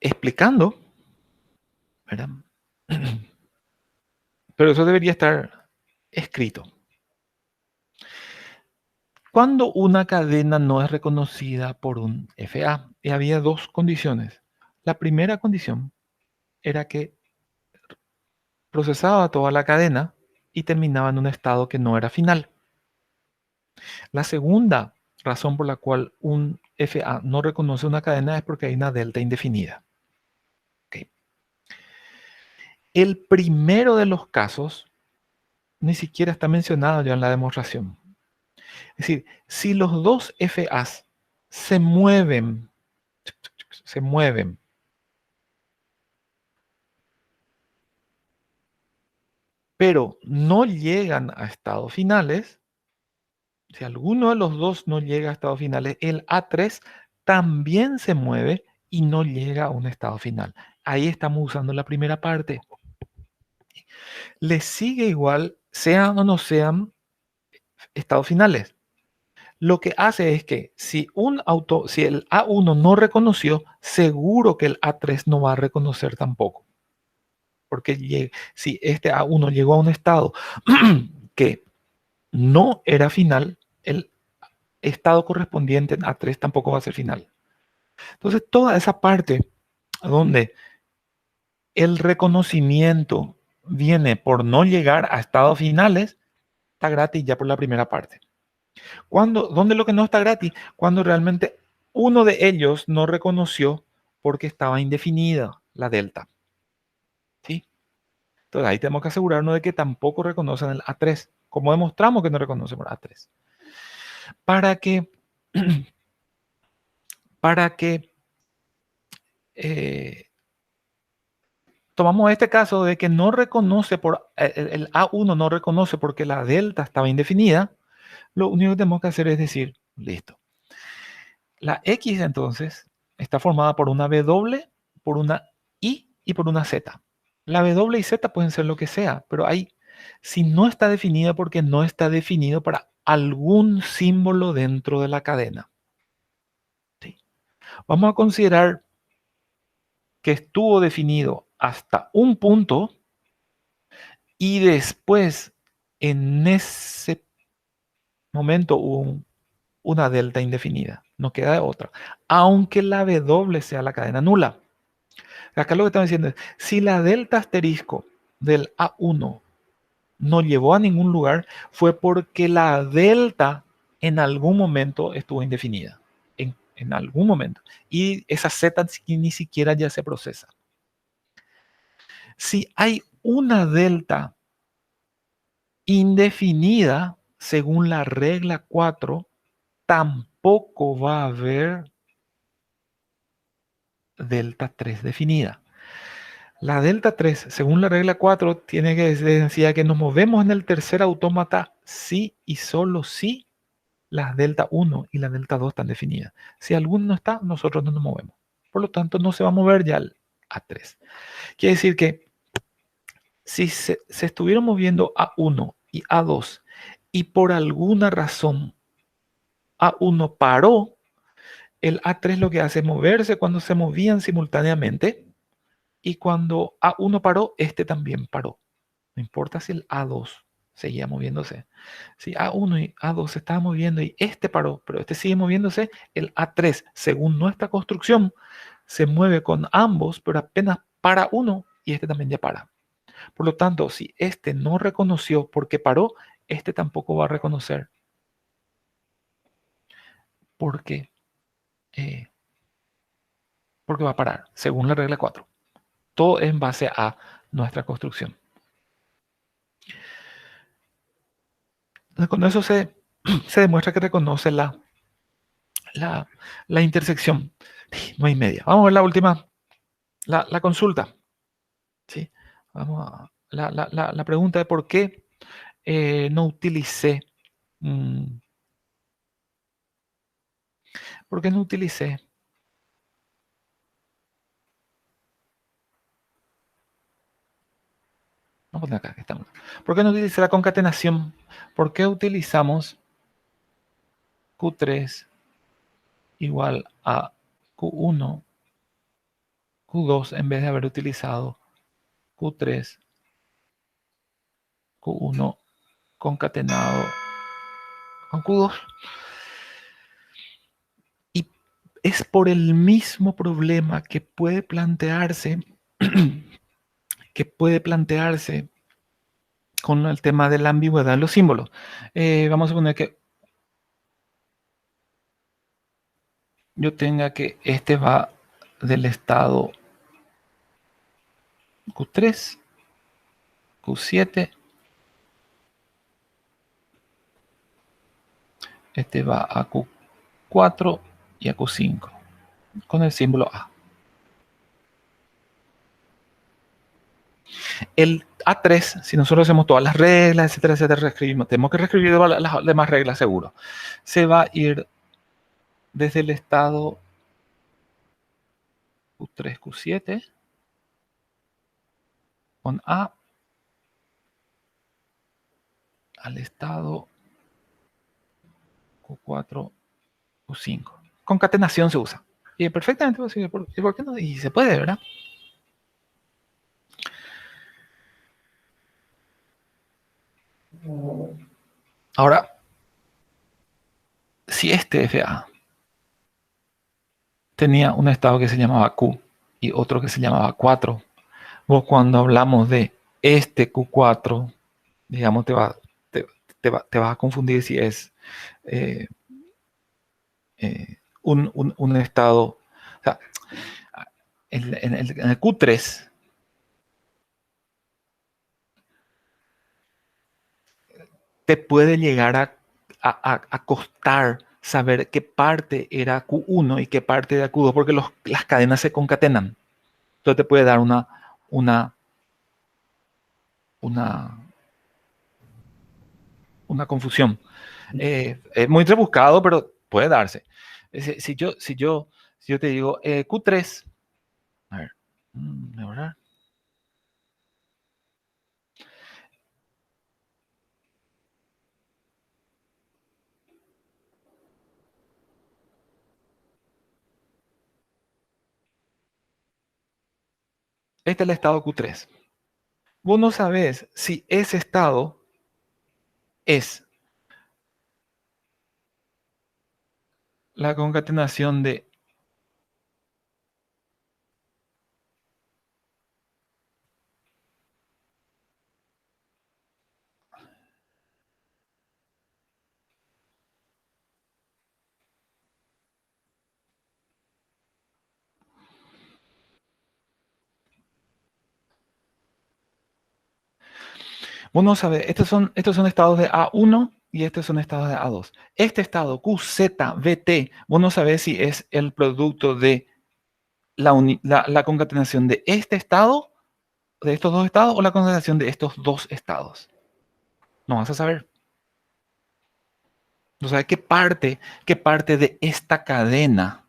explicando, ¿verdad? Pero eso debería estar escrito. Cuando una cadena no es reconocida por un FA, y había dos condiciones. La primera condición era que procesaba toda la cadena y terminaba en un estado que no era final. La segunda razón por la cual un FA no reconoce una cadena es porque hay una delta indefinida. Okay. El primero de los casos ni siquiera está mencionado ya en la demostración. Es decir, si los dos FAs se mueven, pero no llegan a estados finales, si alguno de los dos no llega a estados finales, el A3 también se mueve y no llega a un estado final. Ahí estamos usando la primera parte. Le sigue igual, sean o no sean estados finales. Lo que hace es que si el A1 no reconoció, seguro que el A3 no va a reconocer tampoco. Porque si este A1 llegó a un estado que no era final, el estado correspondiente en A3 tampoco va a ser final. Entonces, toda esa parte donde el reconocimiento viene por no llegar a estados finales, está gratis ya por la primera parte. ¿Dónde lo que no está gratis? Cuando realmente uno de ellos no reconoció porque estaba indefinida la delta. ¿Sí? Entonces ahí tenemos que asegurarnos de que tampoco reconocen el A3. Como demostramos que no reconocemos el A3. Para que tomamos este caso de que no reconoce el A1 no reconoce porque la delta estaba indefinida, lo único que tenemos que hacer es decir, listo. La X entonces está formada por una W, por una Y y por una Z. La W y Z pueden ser lo que sea, pero si no está definida porque no está definido para algún símbolo dentro de la cadena. ¿Sí? Vamos a considerar que estuvo definido hasta un punto y después en ese momento hubo una delta indefinida. No queda de otra. Aunque la W sea la cadena nula. Acá lo que estamos diciendo es, si la delta asterisco del A1 no llevó a ningún lugar, fue porque la delta en algún momento estuvo indefinida. En algún momento. Y esa Z ni siquiera ya se procesa. Si hay una delta indefinida, según la regla 4, tampoco va a haber delta 3 definida. La delta 3, según la regla 4, tiene que decir que nos movemos en el tercer autómata si y solo si las delta 1 y la delta 2 están definidas. Si alguno no está, nosotros no nos movemos. Por lo tanto, no se va a mover ya el A3. Quiere decir que si se estuvieron moviendo A1 y A2 y por alguna razón A1 paró, el A3 lo que hace es moverse cuando se movían simultáneamente y cuando A1 paró, este también paró. No importa si el A2 seguía moviéndose. Si A1 y A2 se estaban moviendo y este paró, pero este sigue moviéndose, el A3, según nuestra construcción, se mueve con ambos, pero apenas para uno y este también ya para. Por lo tanto, si este no reconoció porque paró, este tampoco va a reconocer. Porque va a parar, según la regla 4. Todo en base a nuestra construcción. Con eso se demuestra que reconoce la intersección. No hay media. Vamos a ver la última, la consulta. ¿Sí? Vamos a la pregunta de por qué no utilicé. ¿Por qué no utilicé? Vamos a poner acá, que estamos. ¿Por qué no utilicé la concatenación? ¿Por qué utilizamos Q3 igual a Q1, Q2 en vez de haber utilizado Q3, Q1 concatenado con Q2? Y es por el mismo problema que puede plantearse con el tema de la ambigüedad de los símbolos. Vamos a poner que yo tenga que este va del estado Q3, Q7, este va a Q4 y a Q5 con el símbolo A. El A3, si nosotros hacemos todas las reglas, etcétera, etcétera, reescribimos, tenemos que reescribir las demás reglas seguro. Se va a ir desde el estado Q3, Q7 con A al estado Q4, Q5. Concatenación se usa. Y perfectamente posible. ¿Por qué no? Y se puede, ¿verdad? Ahora, si este FA tenía un estado que se llamaba Q y otro que se llamaba 4, vos cuando hablamos de este Q4, digamos, te vas a confundir si es un estado. O sea, en el Q3 te puede llegar a costar saber qué parte era Q1 y qué parte era Q2, porque las cadenas se concatenan. Entonces te puede dar una una confusión. Es muy rebuscado, pero puede darse. Si yo te digo Q3, a ver, mejorar. Este es el estado Q3. Vos no sabés si ese estado es la concatenación de vos no sabés, estos son estados de A1 y estos son estados de A2. Este estado QZBT, vos no sabés si es el producto de la concatenación de este estado, de estos dos estados, o la concatenación de estos dos estados. No vas a saber. No sabes qué parte de esta cadena,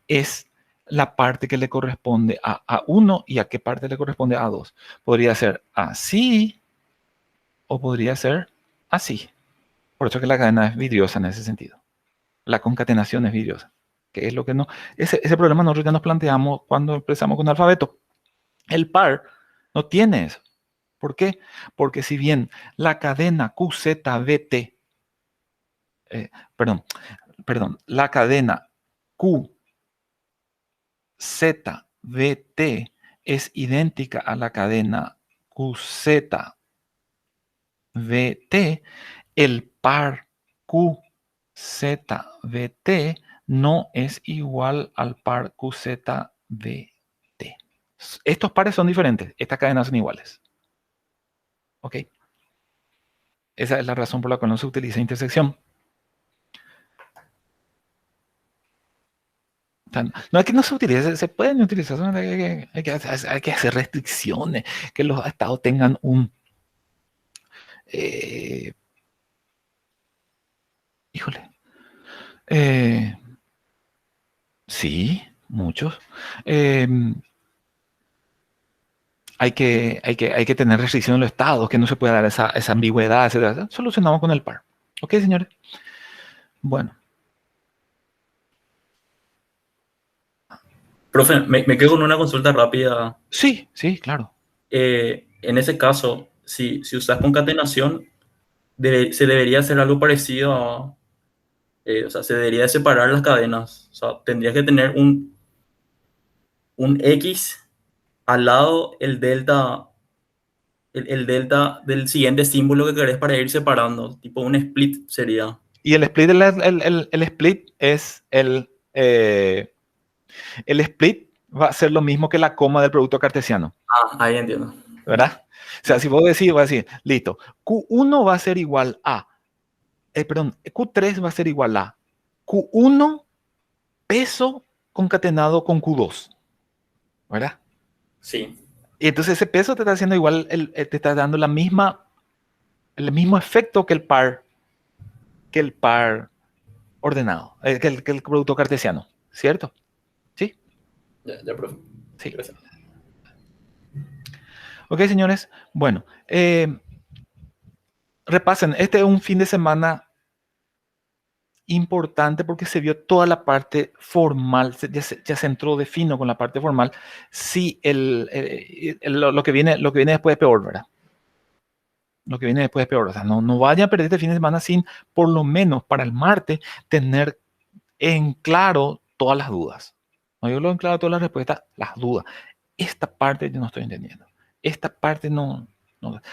es la parte que le corresponde a A1 y a qué parte le corresponde a A2. Podría ser así o podría ser así. Por eso que la cadena es vidriosa en ese sentido. La concatenación es vidriosa. Que es lo que no. Ese problema nosotros ya nos planteamos cuando empezamos con alfabeto. El par no tiene eso. ¿Por qué? Porque si bien la cadena QZBT, la cadena QZBT es idéntica a la cadena QZBT, el par QZBT no es igual al par QZBT. Estos pares son diferentes, estas cadenas son iguales. ¿Ok? Esa es la razón por la cual no se utiliza intersección. O sea, no es que no se utilice, se pueden utilizar, hay que hacer restricciones, que los estados tengan un... híjole. Sí, muchos. Hay que tener restricción en los estados, que no se puede dar esa ambigüedad, etc. Solucionamos con el par. ¿Ok, señores? Bueno. Profe, me quedo con una consulta rápida. Sí, claro. En ese caso, si usas concatenación, se debería hacer algo parecido a... o sea, se debería separar las cadenas. O sea, tendrías que tener un X al lado el delta del siguiente símbolo que querés para ir separando. Tipo un split sería. Y el split, el split es el split va a ser lo mismo que la coma del producto cartesiano. Ahí entiendo. ¿Verdad? O sea, si vos decís, vas a decir, listo, Q1 va a ser igual a, Q3 va a ser igual a Q1 peso concatenado con Q2. ¿Verdad? Sí. Y entonces ese peso te está haciendo igual, te está dando el mismo efecto que el par ordenado, que el producto cartesiano, ¿cierto? ¿Sí? Ya, profe. Sí. Gracias. Ok, señores. Bueno, repasen. Este es un fin de semana importante porque se vio toda la parte formal, ya se entró de fino con la parte formal. Sí, lo que viene después es peor, ¿verdad? Lo que viene después es peor. O sea, no vayan a perder este fin de semana sin, por lo menos para el martes, tener en claro todas las dudas. No digo en claro todas las respuestas, las dudas. Esta parte yo no estoy entendiendo. Esta parte no.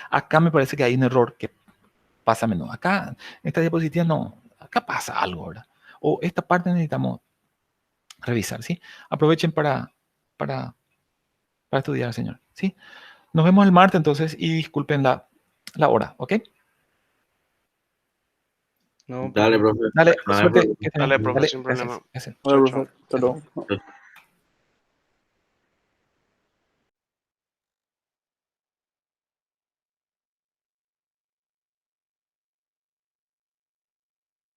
Acá me parece que hay un error que pasa a menudo. Acá, en esta diapositiva no. Acá pasa algo, ¿verdad? O esta parte necesitamos revisar, ¿sí? Aprovechen para estudiar, señor, ¿sí? Nos vemos el martes entonces y disculpen la hora, ¿ok? No, Dale, profe. Dale, No hay suerte. problema. Que estén bien. Dale, profe, Dale, sin gracias, problema. gracias. Dale, Chao, profe. chao. Hasta luego.